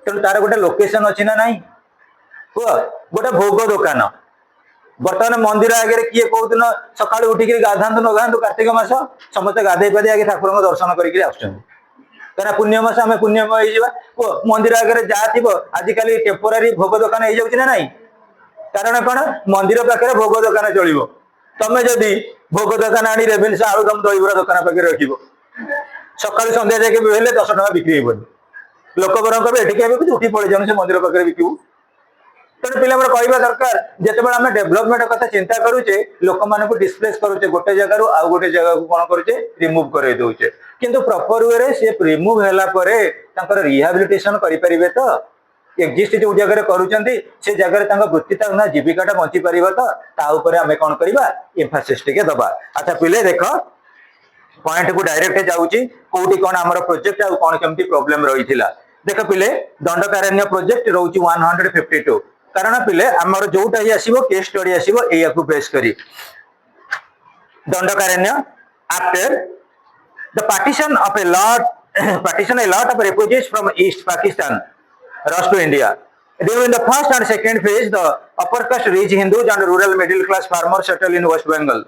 तेणु तार गोटे लोकेशन अच्छी ना नाई कुह गोटे भोग दुकान बर्तमान मंदिर आगे किए कौदिन सका उठिक गाधातु नगातु कार्तिक मास समस्त गाधे पाधे आगे ठाकुर दर्शन करके कहीं पुण्य मास आम पुण्यमय हो मंदिर आगे जहाँ थी आजिकल टेम्पोरारी भोग दुकान हो जाऊँ ना नाई कारण कौन मंदिर पाखे भोग दुकान चलो तमें जदि भोग दुकान आनी रेवेन्सा आलुदम दहीबरा दुकान पाखे रख सका सन्ध्या जाके भी 10 टका बिक्री होनी लोक बरंक एठिक उठी पड़े जाऊँ से मंदिर पाखे बिकू तेणु पिला कहवा दरकार जिते आम डेभलपमेंट कथा चिंता करुचे लोक मान डिस्प्लेस करुचे गोटे जगार आउ गोटे जगह को कौन करुचे रिमूव कर दौचे किंतु प्रॉपर वे सी रिमूव है रिहाबिलिटेशन करें तो एक्जिस्ट जो जगह करुँच से जगह वृत्ति ना जीविका बंची पार तो आम कौन करवा एम्फासिस टे दबा अच्छा पिले देख पॉइंट को डायरेक्ट जाऊँगी कौटी कौन आम प्रोजेक्ट आउ कौन केमती प्रोब्लेम रही देख पिले दंडकारण्य प्रोजेक्ट रोची 152 कारण पिले आमर जोटा ही आसीबो केस स्टडी आसीबो एया को बेस करी Dandakaranya after the partition of a lot of refugees from East Pakistan rushed to India During the first and second phase, the upper caste rich Hindus and rural middle class farmers settled in West Bengal.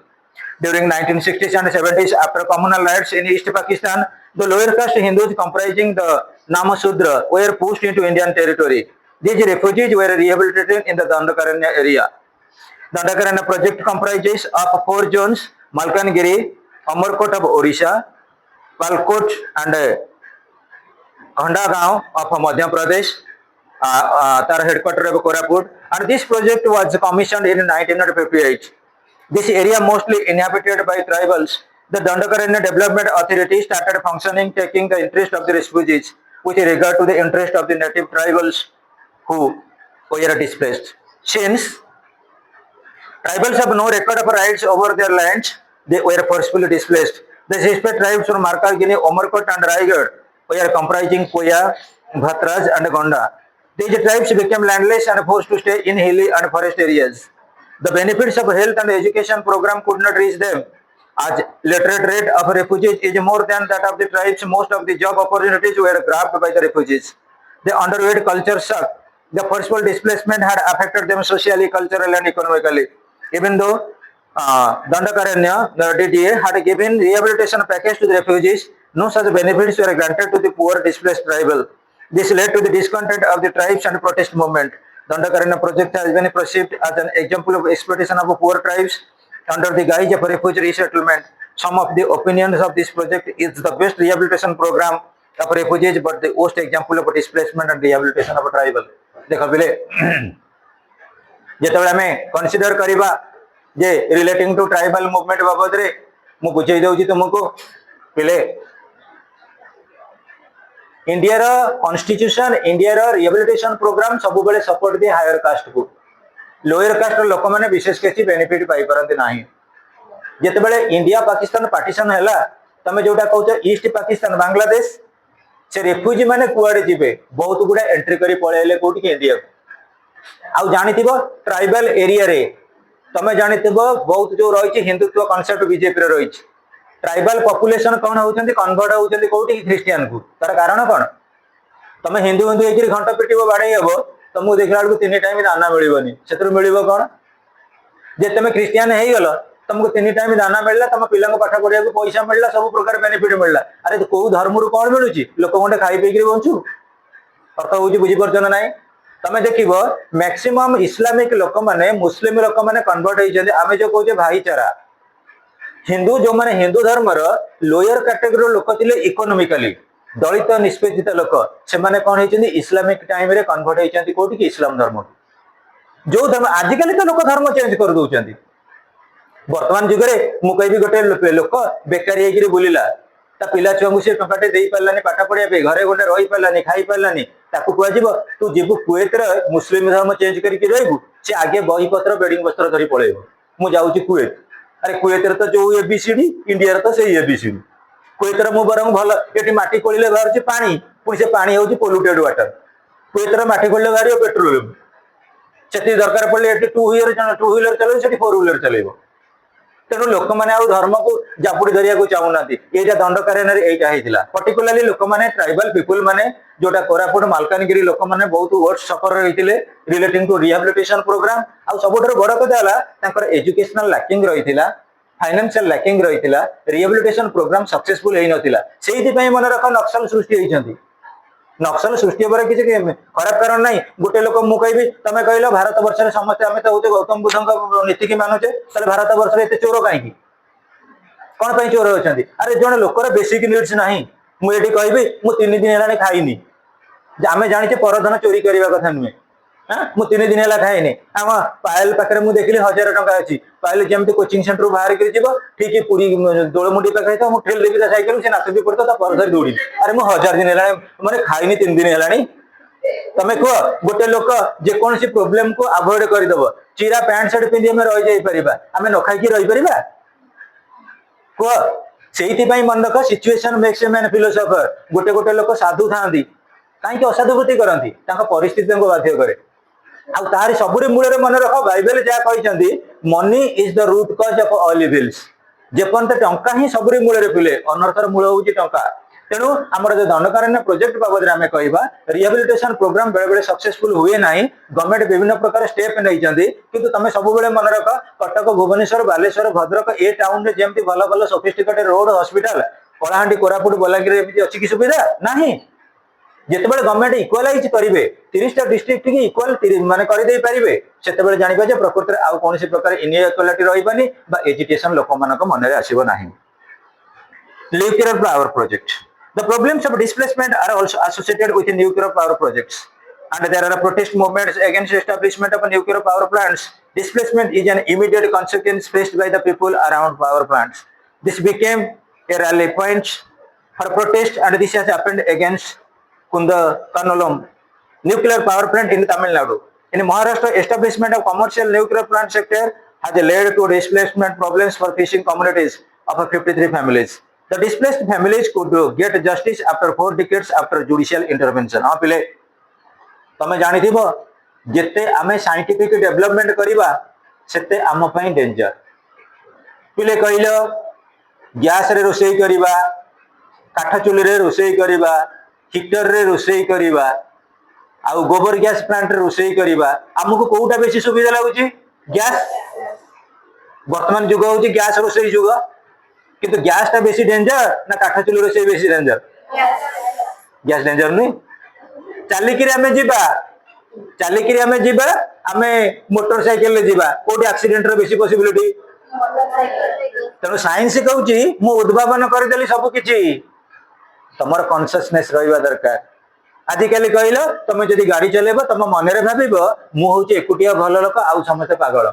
During 1960s and 70s, after communal riots in East Pakistan, the lower caste Hindus comprising the Namasudra were pushed into Indian territory. These refugees were rehabilitated in the Dandakaranya area. Dandakaranya project comprises of 4 zones: Malkangiri, Amarkot of Odisha, Palkot and Andagaon of Madhya Pradesh, their headquarters of Koraput, and this project was commissioned in 1958. This area mostly inhabited by tribals. The Dandakaranya Development Authority started functioning, taking the interest of the refugees with regard to the interest of the native tribals who were displaced. Since tribals have no record of rights over their lands, they were forcefully displaced. The displaced tribes from Malkangiri, Omarkot and Raigad were comprising Koya, Bhatraj and Gonda. These tribes became landless and forced to stay in hilly and forest areas. The benefits of health and education program could not reach them. As literate rate of refugees is more than that of the tribes, most of the job opportunities were grabbed by the refugees. They underwent culture shock. The forceful displacement had affected them socially, culturally, and economically. Even though Dandakaranya, the DDA, had given rehabilitation package to the refugees, no such benefits were granted to the poor displaced tribal. This led to the discontent of the tribes and protest movement. Dandakaranya project has been perceived as an example of exploitation of poor tribes under the guise of refugee resettlement. Some of the opinions of this project is the best rehabilitation program of refugees, but the worst example of displacement and rehabilitation of tribal. देखो बिले ଯେତେବେଳେ ଆମେ consider କରିବା ଯେ relating two tribal movement ବାବଦରେ ମୁଁ ବୁଝେଇ ଦେଉଛି ତୁମକୁ ପିଲେ India constitution India rehabilitation programme सब सपोर्ट दिए हायर कास्ट को लोअर कास्ट लोक मैंने विशेष किसी बेनिफिट पाई पारती ना जितेबाला इंडिया पाकिस्तान पार्टीशन है तुम जोटा कह ईस्ट पाकिस्तान बांग्लादेश से रेफ्यूजी मैंने कुआड़े जी बहुत गुड़ा एंट्री कर पलैले कौटी इंडिया को आउ जानी ट्राइबल एरिया रे तुम जानी बहुत जो रही हिंदुत्व कनसेप्ट बीजेपी रही ट्राइबल पॉपुलेशन कौन होती कन्वर्ट होती कौटी ख्रीस्टियान को तार कारण कौन तुम हिंदू हिंदू एक घंट पिट बाड़े हम तुमको देखला बेलू 3 टाइम दाना मिलनी से मिल कौन जे तुम ख्रीस्टियान हो गल तुमको 3 टाइम दाना मिलला तुम पिला पाठ पढ़ा पैसा मिलला सब प्रकार बेनिफिट मिलला अरे कौ धर्म रू कौन मिलूँ लोक गंडे खाई पीक बंचु अर्थ हूँ बुझीपार ना तुम देख मैक्सिमम इस्लामिक लोक मैंने मुस्लिम लोक मैंने कन्वर्ट होती आम जो कहे भाईचारा हिंदू जो मैंने हिंदू धर्म लोअर कैटेगरी लोक थे इकोनोमिकली दलित निष्पेषित लोक से मैंने कौन होती इस्लामिक टाइम रे कन्वर्ट होती कौटी कि इस्लाम धर्म जो धर्म आजिकल तो लोक धर्म चेंज कर दौरान बर्तमान जुगे मुझे गोटे लोक बेकारी होकर बुलला पिला छुआ से टंकाटे दे पारानी पाठ पढ़ा घरे गोटे रही पारानी खाई पारानी कह तू जीव कुएत मुस्लिम धर्म चेंज करके रही सी आगे बही पत्र बेडिंग वस्त्र धरी पलैब मुझे कुएत अरे कुएत तो जो एबीसीडी इंडिया तो से एबीसीडी कुएत मु बर भल ये माटी खोलिले बाहर पानी पुणी से पानी हूँ पोल्यूटेड वाटर कुएत माटी खोलिले बाहर पेट्रोलियम से दरकार पड़े टू व्हीलर चलो से 4 व्हीलर चलो तेणु लोक मैंने धर्म को जापुड़ी धरिया को चाहूना ये दंडकारण्य यहीटा पर्टिकुलाली लोक मैंने ट्राइबल पीपुल मैंने जोटा कोरापुट मालकानगिरी लोक मैंने बहुत वर्ष सफर रही रिलेटिंग टू रिहेबिलिटेशन प्रोग्राम आ सब बड़ कथा एजुकेशनल लैकिंग रही फाइनेंशियल लैकिंग रही रिहेबिलिटेशन प्रोग्राम सक्सेसफुल होता से मन रख नक्सल सृष्टि होती नक्सल सृष्टि किसी खराब कारण ना गोटे लोक मुझे तुम कहल भारत वर्ष समस्ते आम तो गौतम बुद्ध नीति की मानुचे भारत वर्ष में चोर कहीं कौन पर चोर अच्छा अरे जड़े लोकर बेसिक नीड्स ना मुझे कहबी मुझे 3 दिन है खाईनी आम जाने परधन चोरी करने कथा नुहे मु 3 दिन है खाईनी आम पायल पाखे मुझे देखिली 1000 टंका अच्छी पायल जमी कोचिंग सेंटर बाहर कर ठीक पूरी दोलमुंडी पाखे था मुझे ठेल देवी सैकेल से नाच भी पड़ता पर धरी दौड़ी अरे मुझे 1000 दिन है मैंने खाईनी 3 दिन है तुम कह गोटे लोक जेकोसी प्रोब्लेम को अवॉइड करदेव चिरा पैंट शर्ट पिंधि आम रही जापर आम न खाई रही पार कह से मन रख situation makes a man philosopher गोटे गोटे लोक साधु था कहीं असाधुवृत्ति करती परिस्थिति को बाध्य करे तार सबुरी मूल मन रख बाइबल जहाँ कहते मनी इज द रूट कज ऑफ ऑल इविल्स जेपर्यंत टंका ही सबुरी मूल पिले अनर्थर मूल हूँ टंका तेणु आमर जो दंडकारण्य प्रोजेक्ट बाबद आम कह रिहेबिलिटेशन प्रोग्राम बेले बेले सक्सेसफुल हुए ना गवर्नमेंट विभिन्न प्रकार स्टेप नहीं कि तुम सब मन रख कटक भुवनेश्वर बालेश्वर भद्रक ए टाउन में जमी भल भल sophisticated road hospital Kalahandi Koraput Balangir एमती अच्छी कि सुविधा नहीं जिते गवर्नमेंट इक्वालाइज करेंगे 30टा डिस्ट्रिक्ट की इक्वाल माने करदे पारे से जाना प्रकृति आउ कौन प्रकार इनइक्वालिटी रही एजुकेशन लोक मन मन में आसब ना nuclear power project. The problems of displacement are also associated with nuclear power projects, and there are protest movements against establishment of nuclear power plants. Displacement is an immediate consequence faced by the people around power plants. This became a rally point for protest, and this has happened against Kundakanolom nuclear power plant in Tamil Nadu. In Maharashtra, establishment of commercial nuclear plant sector has led to displacement problems for fishing communities of 53 families. The displaced families could get justice after 4 decades after judicial intervention. हाँ पिले तमें जानी थी वो जितने आमे scientific development करिबा सेते आम पई डेंजर पिले कहिलो गैस रे रोषेई करिबा काठ चुली रे रोषेई करिबा हीटर रे रोषेई करिबा आ गोबर गैस प्लांट रे रोषेई करिबा हमको कोउटा बेसी सुविधा लागुची गैस वर्तमान युग होची गैस रोषेई युग किंतु गैस टा बेसी डेंजर ना काठ चुली रोषेई बेसी डेंजर गैस डेंजर नहीं चलिकी आमे जीवा आमे मोटरसाइकेल ले जीवा कोडी एक्सीडेंट रे बेसी पॉसिबिलिटी तेणु साइंस कहूची मु उद्भावन करदेली सब किछि तमर कॉन्शियसनेस रहिबा दरकार आजिकल कहलो तुम जदि गाड़ी चलेबो तुम मन रे भाबिबो मु होची एकुटिया भल लोक आउ समस्त पागल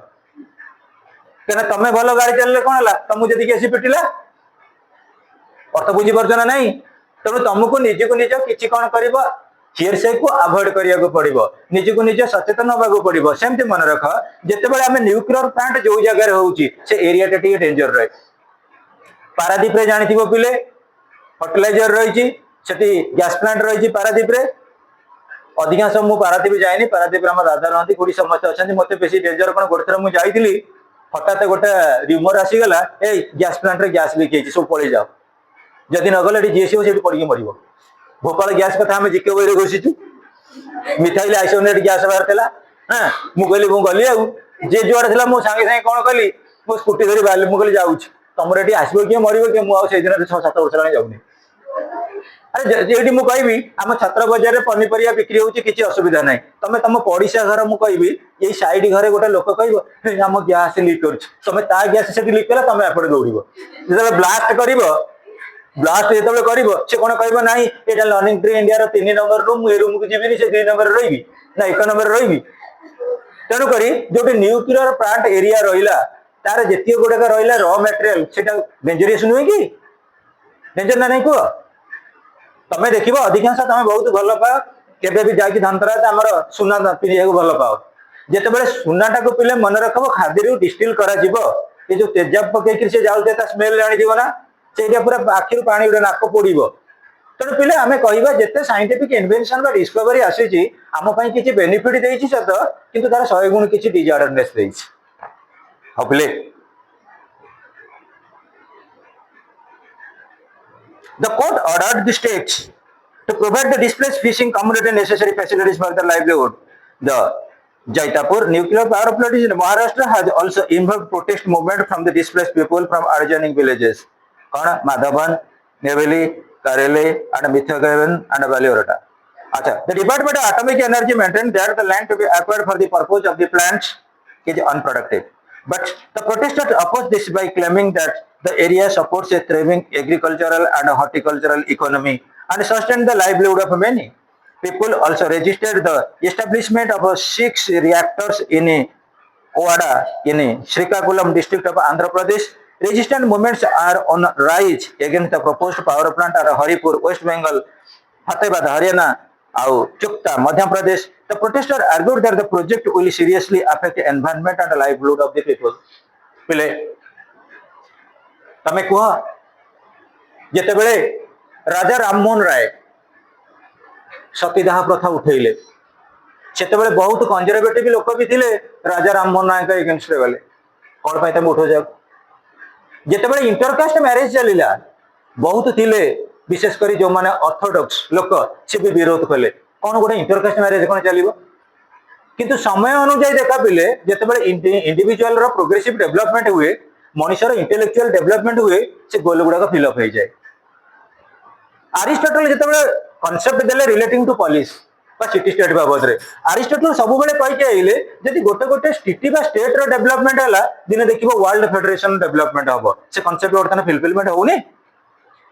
केना तमे भल गाड़ी चलले कोन हला तुमु जदि केसी पिटिला अर्थ बुझी परछ ना नहीं तेणु तुमको निजको निज किछि कोन करबो हियरसे को अवॉइड करिया पड़ो निजको निज सचेतन होगा पड़ो सेमती मन रख जिते आम न्यूक्लियर प्लांट जो जगह होची से एरिया टे डेंजर रहे पारादीप रे जानी पिले फर्टिलाइजर रही गैस प्लांट रही पारादीप रे अधिकांश मु पारादीप जाए पारादीप आम दादा रही कोड़ी समस्त अच्छा मत बेसी डेंजर कौन गोटे थर मुझे हठात गोटे रिमर आसीगला ए गैस प्लांट रे गैस लीक है सब पलि जाओ जदि न गले जी सी पड़ी मर भोपाल गैस कथा आम जिके बही घोषिचु मिथाइल आइसोनेट गैस बाहर था हाँ मुझे गली आउ जे जुआड़े था मुझे सांगे सांगे कौन कली मो स्कूटी धरी बाहर मुझे जाऊँ तुम ये आसो किए मर किए मुझे दिन 6-7 वर्ष लगे जाऊनी अरे ये मुझे कहि आम छात्र बजार में पनीपरिया बिक्री होती किसी असुविधा ना तुम तुम पड़ोसा घर मुझे कहि ये सैड घरे गोटे लोक कह आम गैस लीक कर ता गैस से लीक कला तुम एपटे दौड़ जो ब्लास्ट कर ब्लास्ट जो कौन कह ना ये learning tree India 3 number room A room को जीविनी से 2 नंबर रही ना 1 नंबर रही तेणुक जो न्यूक्लियर प्लांट एरिया रहा तार जितने गुड़ाक रहा र मटेरियल से डेंजरियस नुहे कि डेंजर ना नहीं कह तुम्हें देख अधिकांश तुम बहुत भल पाओ केवे भी जाकि धनतरास आम सुना पिंधा भल पाओ जिते सुनाटा को पिले मन रख खादी डिस्टिल कर जो तेजाब पकईकि से जाऊे स्मेल जानी ना से पूरा आखिर पानी गोटे नाक पोड़ो तेणु पिले आम कह जिते साइंटिफिक इन्वेंशन बा डिस्कवरी आसी आम किसी बेनिफिट देती सत कि तार 100 गुण किसी डिजार्डरनेस हाँ पिले The court ordered the states to provide the displaced fishing community necessary facilities for their livelihood. The Jaitapur nuclear power plant in Maharashtra has also invoked protest movement from the displaced people from adjoining villages. Madhavan, Neveli, Karele, and Mithagavan and Valiorata. The Department of Atomic Energy maintained that the land to be acquired for the purpose of the plants is unproductive. But the protesters opposed this by claiming that the area supports a thriving agricultural and horticultural economy and sustains the livelihood of many. People also resisted the establishment of 6 reactors in Ovada in Srikakulam district of Andhra Pradesh. Resistant movements are on rise against the proposed power plant at Haripur, West Bengal, Fatehbad, Haryana, Chukta, Madhya Pradesh. The protesters argued that the project will seriously affect the environment and the livelihood of the people. Pile, तमें कह जिते बड़े राजा राममोहन राय सतीदाह प्रथा उठेले से बहुत conservative लोक भी थे राजा राममोहन राय के एगेंस्ट गले कौन पाई उठो जाओ जिते बड़े इंटरकास्ट मैरेज चलला बहुत थे विशेषकर जो मैंने ऑर्थोडॉक्स लोक से भी विरोध कले कौन गोटे इंटरकास्ट मैरिज कौन चलो किंतु समय अनुଯାयी देखा पिले जिते इंडिविजुअल रो प्रोग्रेसिव डेवलपमेंट हुए मनुष्यर इंटेलेक्चुअल डेवलपमेंट हुए से गोल गुड़ाक फिलअप हो जाए अरिस्टोटल जिते कनसेप्ट देले relating to polis city state बाबद अरिस्टोटल सब कहीकि आइले जदि गोटे गोटे सिटी स्टेट रो डेवलपमेंट है दिन देखिए वर्ल्ड फेडरेशन डेवलपमेंट हम से कनसेप्ट बर्तमान फिलफिलमेंट होनी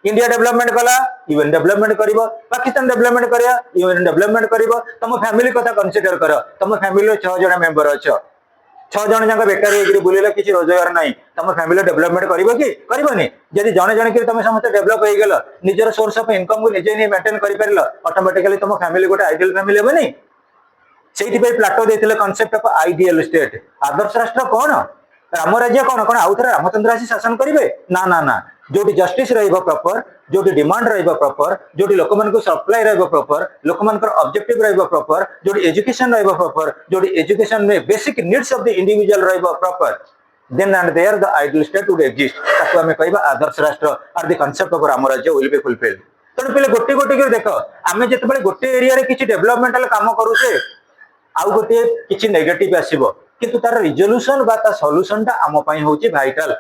इंडिया डेवलपमेंट कला यूएन डेवलपमेंट कर पाकिस्तान डेवलपमेंट कर यूएन डेवलपमेंट कर तुम फैमिली कथा कंसीडर कर तुम फैमिली 6 जन मेंबर अच्छ 6 जन जाक बेकार बुले किसी रोजगार ना तुम फैमिली डेवलपमेंट करनी जदि जड़े जन कि तुम समस्त डेवलप हो गल निजर सोर्स ऑफ इनकम को निजे नहीं मेंटेन कर ऑटोमेटिकली तुम फैमिली गोटे आइडियल फैमिली हेनी से प्लाटो देते कनसेप्ट ऑफ आइडियल स्टेट आदर्श राष्ट्र कौन राम राज्य कौन कौन आउ थे रामचंद्र आसी शासन करेंगे ना ना ना जो जस्टिस प्रॉपर जो डिमांड प्रॉपर जो लोक मान सप्लाई प्रॉपर लोक मान ऑब्जेक्टिव प्रॉपर जो एजुकेशन प्रॉपर जो एजुकेशन में basic needs of the individual proper then and there the ideal state would exist ताको हमें कहबा आदर्श राष्ट्र और द कांसेप्ट ऑफ राम राज्य विल बी फुलफिल्ड तेणु पहले गोटे गोटे कर देख आम जिते गोटे एरिया रे किछि डेवलपमेंटल काम करूचे आउ गोटे किछि नेगेटिव आसीबो किंतु तार रिजोल्यूशन बा ता सॉल्यूशन टा आम पई होची वाइटल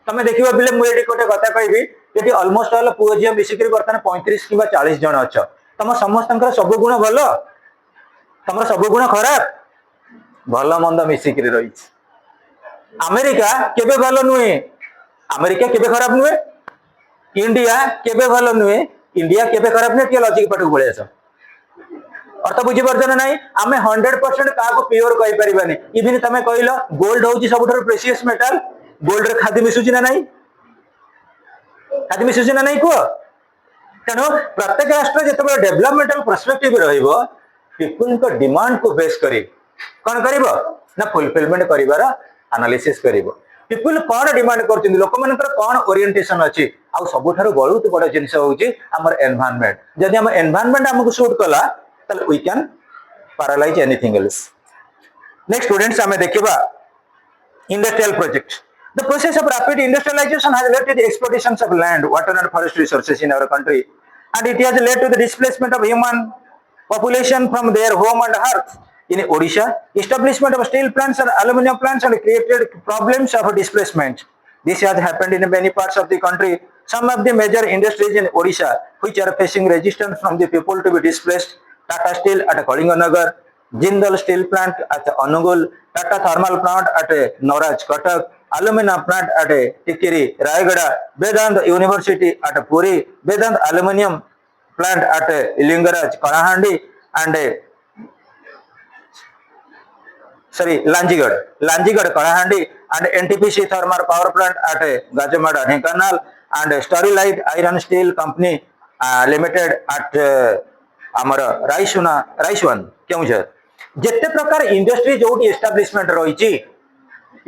तमे देखिबा बिले मु एडी गोटे कथा कहबी एटी ऑलमोस्ट ऑल पुओ जिया मिसिकरी बर्तन 35 किबा 40 जन अछ तम समस्तंकर सब गुण भलो तमर सब गुण खराब भलो मंद मिसिकरी रही अमेरिका केबे भलो नुए अमेरिका केबे खराब नुए इंडिया केबे भलो नुए इंडिया केबे खराब नुए के लॉजिक पटक बोले आस अर्थ बुझी पार्छन ना आम 100% क्या प्योर कही पारानी इवन तुम कहल गोल्ड हूँ सब प्रेसियस मेटाल गोल्ड रे खादी मिसुची ना नहीं खादी मिसुची ना नहीं कह तेणु प्रत्येक राष्ट्र जो डेवलपमेंटल पर्सपेक्टिव पीपुल को डिमांड को बेस कर कौन कर ना फुलफिलमेंट कर एनालिसिस कर पीपुल कौन डिमांड कर लोक मान कौन ओरिएंटेशन अच्छी आउ सब बहुत बड़ जिनस हूँ आम एनवायरनमेंट जदि आम एनवायरनमेंट आमको सूट कला we can paralyze anything else. Next students हमें देखिबा industrial project. The process of rapid industrialization has led to the exploitation of land, water and forest resources in our country and it has led to the displacement of human population from their home and earth. In Odisha, establishment of steel plants and aluminium plants and created problems of displacement. This has happened in many parts of the country. Some of the major industries in Odisha which are facing resistance from the people to be displaced Tata Steel at Kalinganagar, Jindal Steel Plant at Anugul, Tata Thermal Plant at Noraj, Cuttack, Alumina Plant at Tikiri, Rayagada, Vedant University at Puri, Vedant Aluminium Plant at Lingaraj, Kalahandi, and Lanjigad, Kalahandi, and NTPC Thermal Power Plant at Gajamada, Henkanal, and Sterilite Iron Steel Company Limited at आमर राइसवन केउझर जिते प्रकार industry जो establishment रही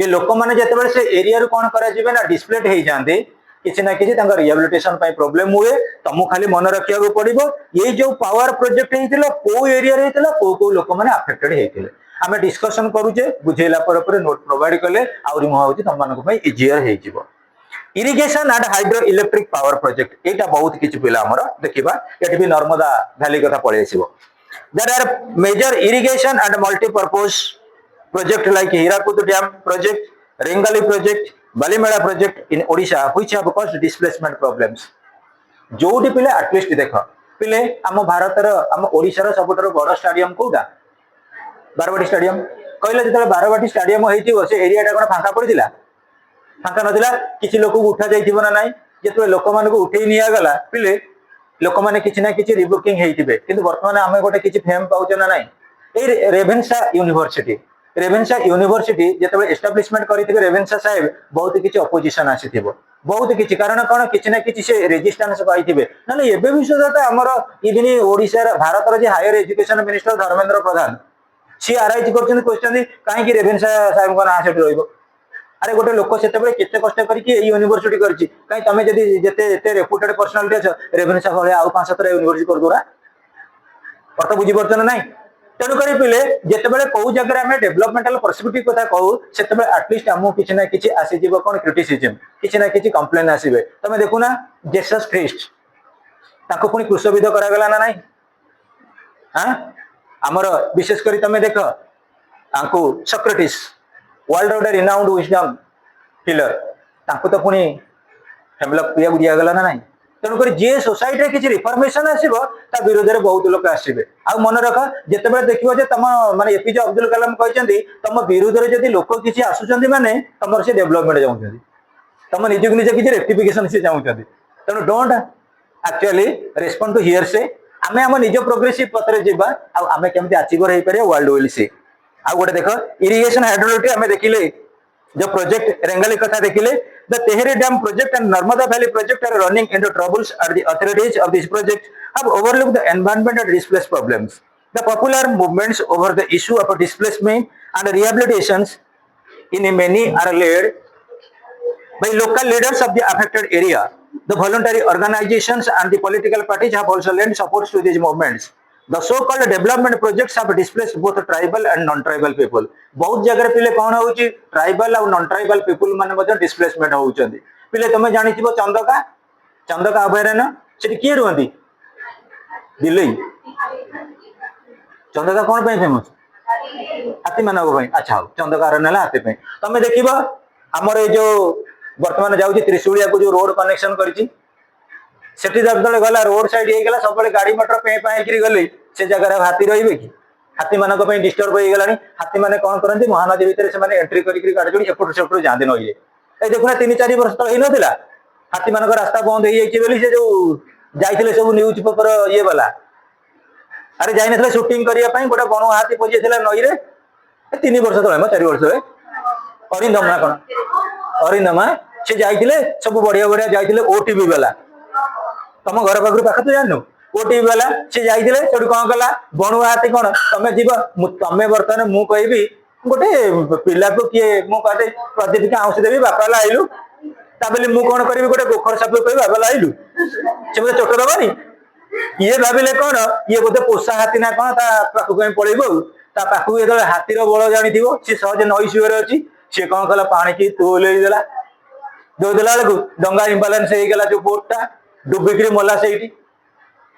ये लोक मैंने जिते से एरिया कौन कर डिस्प्लेट हो जाते किसी ना किसी रिहेबिलिटेशन प्रॉब्लम हुए तुमको खाली मन रखा पड़ो ये जो पावर प्रोजेक्ट होता कौ एरिया कौ लोक मैंने अफेक्टेड होते आम डिस्कसन करुचे बुझेला नोट प्रोवाइड कले आउरी मुह तुम मानी इजियर हो irrigation and hydro electric power project यहाँ बहुत किसी पिला देखा ये भी नर्मदा वैली कथा पलि as there are major irrigation and multipurpose project like Hirakud dam project Rengali project Balimela project in Odisha which have caused displacement problems जोटी पिले एटलिस्ट देख पिले आम भारतर आम ओडिशार सबुठारु बड़ स्टेडियम कोटा बारवाटी स्टेडियम कहले जो बारवाटी स्टेडियम हो एरिया कौन फांका पड़ा फांका नाला किसी लोक उठा जाइए ना ना जो लोक मान उठे निगला पिले लोक मैंने किसी ना कि रिबुकिंग होते कि बर्तमान आम गोटे किसी फेम पाचे ना ना ये रेभेन्सा यूनिवर्सिटी जो एस्टाब्लिशमेंट करते रेभेन्सा साहेब बहुत किसी अपोजिशन आसी बहुत किसी कारण कौन कि ना कि रेजिस्टेंस पाई ना एवं भी सुधा आमर इवन ओडिशा भारत जी higher education minister Dharmendra Pradhan सी आरआईज कर कहीं रेभेन्सा साहेब ना से रही अरे गोटे लोक से कष्ट करके यूनिवर्सिटी कहीं तुम जिते रेपुटेड पर्सनालिटी अच्छ रेभेन्सा भाई आउ 5-7 यूनिवर्सिटी कर दूरा अर्थ बुझी पार्छ ना तेणुक पिले जिते कौ जगह आम डेवलपमेंटल पर्सपेक्टिव कथा कहू से एटलिस्ट आमको किसी ना कि आसीज कौन क्रिटिसिजम किसी ना कि कंप्लेन आसवे तुम देखुना जेसस ख्रीस्ट ताको पुणी क्रुशबिद करागला ना नहीं हाँ आमर विशेषकर तुम देख आंकु सक्रेटिस वर्ल्ड गोटे रिनाउंड विजडम हिलर तांको तो पुणी हेमलक पिया दिगला ना नहीं तेणुक जी सोसाइटी किसी रिफॉर्मेशन आसो ता विरोध में बहुत लोग आसवे आ मन रख जिते देखिए तुम माने एपीजे अब्दुल कलाम कहते तुम विरोध में जब लोक किसी आसुच्च माने तुम से डेभलपमेंट चाहते तुम निजक निजे किसी रेक्टिफिकेशन से चाहते तेणु don't actually respond to here से आम आम निज प्रोग्रेसिव पथरे जावा आम केमती अचीवर हो पारे वर्ल्ड विल सी आ गोटे देख इरिगेशन हाइड्रोलॉजी आम देखिले जो प्रोजेक्ट रेंगाली कथा देखिले the Tehri dam project and Narmada valley project are running into troubles at the authorities of this project have overlooked the environment and displace problems the popular movements over the issue of displacement and rehabilitations in many are led by local leaders of the affected area. The voluntary organizations and the political parties have also lent support to these movements. The so-called development projects have displaced both tribal and non-tribal people. बहुत जगह पिले कौन होची tribal और non tribal people माने मध्ये displacement होउचंदी पिले तमे जानि छिबो चंदका अभयारण्य सेठी किए रुहंदी दिल्ली चंदका कौन पे फेमस हाथी मान अच्छा चंदका अरण्य हाथी पे तमे देखिबो हमर ए जो वर्तमान जाउची त्रिशूलिया को जो रोड कनेक्शन करिछि सेठी जब गला रोड साइड हे गला सब गाड़ी मोटर पे पाई गले से जगह हाथी रहिबे कि हाथी मान डिस्टर्ब हो गलानी हाथी मैंने कौन करती महानदी भितर से एंट्री करके गाड़ी जोड़ी एपट सेपट जाते नई ए देखुना 3-4 वर्ष तक होता हाथी मान रास्ता बंद हो जो जाते सब न्यूज पेपर ये वाला अरे जाइन सुटिंग करने गोटे बण हाथी पशि नई रे 3 वर्ष तले 4 वर्ष अरिंदम ना कौन अरिंदमा से जाते सब बढ़िया बढ़िया जाते ओटीवी वाला तुम घर पाखु पाख तो जानू ओटीवी वाला सी जाते कौन कला बणुआ हाथी कौन तुम जीव तुम बर्तमान मु कहि गोटे पिला को किए मुझे प्रदीप के आउंसी देवी बापा आईलु ताबले मु कौन करी गोटे गोखर साप कह बाबा आईलु से मत चोट दबानी ये भाविले कौन ये बोधे पोषा हाथी ना कौन पाखक पलैब ता पाखक जो हाथीर बल जानी सी सहज नई सुर अच्छी सी कौन कला पानी की तुलेला दोदेला बेलू डंगा इम्बालांस होगा जो बोटा डुबिक मला से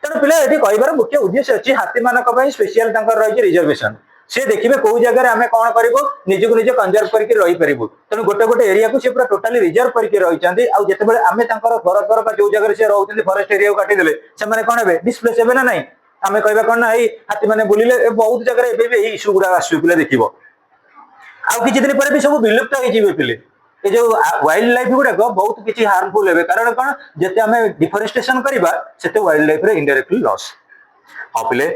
तेणु पिला ये कहबार मुख्य उद्देश्य अच्छी हाथी मान स्पेशल रही रिजर्वेशन सी देखिए कौ जगह आम कौन करूँ निजक निज कंजर्व करपर तेणु गोटे गोटे एरिया को पूरा टोटाली रिजर्व करके रही जिते आम घर द्वार जो जगह से रोचे फरेस्ट एरिया को काटिदे से कौन हे डिस्प्लेस हे ना ना आम कह कौन ना हाथी मैंने बुलिले बहुत जगह इश्यू गुड़ा आसू पे देख आउ कि दिन पर भी सब विलुप्त हो पिले ये जो वाइल्ड लाइफ गुड़ाक बहुत किसी हार्मफुल है कारण कौन जिते आम डिफरेस्टेशन करवा से वाइल्ड लाइफ इनडायरेक्टली लॉस हाँ पिले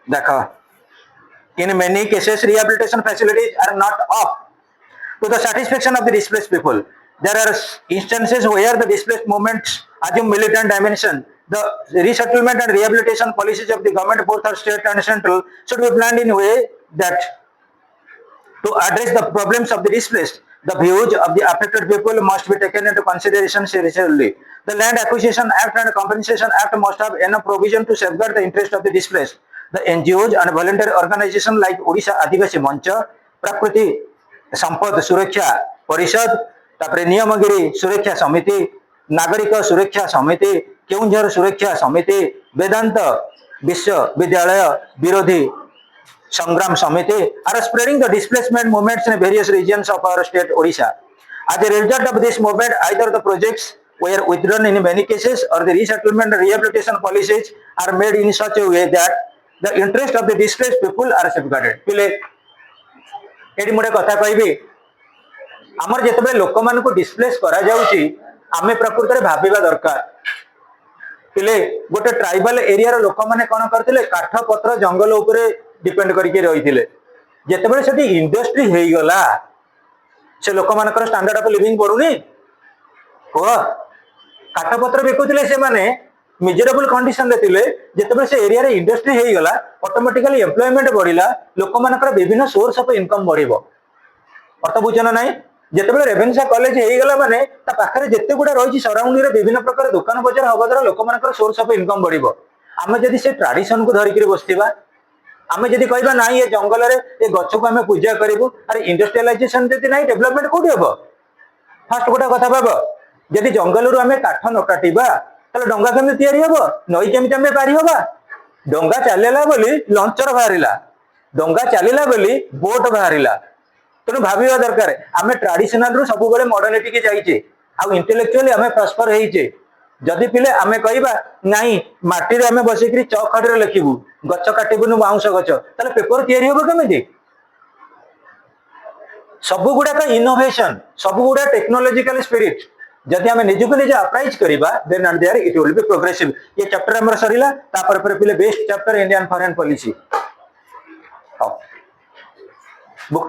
देख in many cases rehabilitation facilities are not up to the satisfaction of the displaced people. There are instances where the displaced movements assume militant dimension. The resettlement and rehabilitation policies of the government, both are state and central, should be planned in a way that to address the problems of the displaced, the views of the affected people must be taken into consideration seriously. The Land Acquisition Act and Compensation Act must have enough provision to safeguard the interest of the displaced. The NGOs and voluntary organizations like Odisha Adivasi Mancha, Prakriti Sampad Sureksha Parishad, तापरे नियमगिरी सुरक्षा समिति, नागरिक सुरक्षा समिति, केउंझर सुरक्षा समिति, वेदांत विश्वविद्यालय विरोधी संग्राम समिति are spreading the displacement movements in various regions of our state Odisha. As a result of this movement, either the projects were withdrawn in many cases or the resettlement and rehabilitation policies are made in such a way that the interest of the displaced people are safeguarded. पिले AD मुडे कथा कहबी आमर जिते लोक मान को displace करा जाउची आमे प्रकृत रे भाबिबा दरकार पिले गोटे ट्राइबल एरिया रो लोक माने कोन करथिले काठ पत्र जंगल उपरे डिपेंड करके रहिथिले जेतेबेले सेठी इंडस्ट्री हेई गला से लोक मानकर स्टैंडर्ड ऑफ लिविंग बढ़ुनी को काठ पत्र बिकुथिले से माने मिजरेबल कंडीशन रे थिले जेतेबेले से एरिया रे इंडस्ट्री हेई गला ऑटोमेटिकली एम्प्लॉयमेंट बढ़िला लोक मानकर विभिन्न सोर्स ऑफ इनकम बढ़िबो अर्थ बुझना नाही जिते रेभेन्सा कॉलेज हो गला माने ता पाखरे जेते गुडा रही सराउंडिंग रे विभिन्न प्रकार दुकान बजार हवा द्वारा लोक मानकर सोर्स ऑफ इनकम बढ़िबो आमे जदी से ट्रेडिशन को धरिक बसथिबा आमे जदी कहबा नाही ये जंगल रे ये गछ को आमे पूजा करिवो अरे इंडस्ट्रियलाइजेशन जदी नाही डेवलपमेंट कोठी हबो फर्स्ट गोटा कथा बाबा जदी जंगल रु आमे काठ न काटिबा ताले डंगा केमि तयारी हबो नई केमि आमे पारी हबा डंगा चलेला बोली लंचर बाहरिला डंगा चलेला बोली बोट बाहरिला तेणु भाविबा दरकार आमे ट्रेडिशनल रु सब बेले मॉडर्निटी के जाइए आ इंटेलेक्चुअली आमे प्रॉस्पर होइचे जदि पिले आमे कहबा नाही माटी रे आमे बसिकरी चौखट रे लिखिबू गछ काटिबुनु बाउंस गछ ताले पेपर तयारी हबो केमिति सब गुडा इनोवेशन सब गुडा टेक्नोलॉजिकल स्पिरिट जदि आमे निजको निज अप्लाइज करबा then and there it will be progressive ये चैप्टर हमर सरीला तापर पर पिले best chapter Indian foreign policy book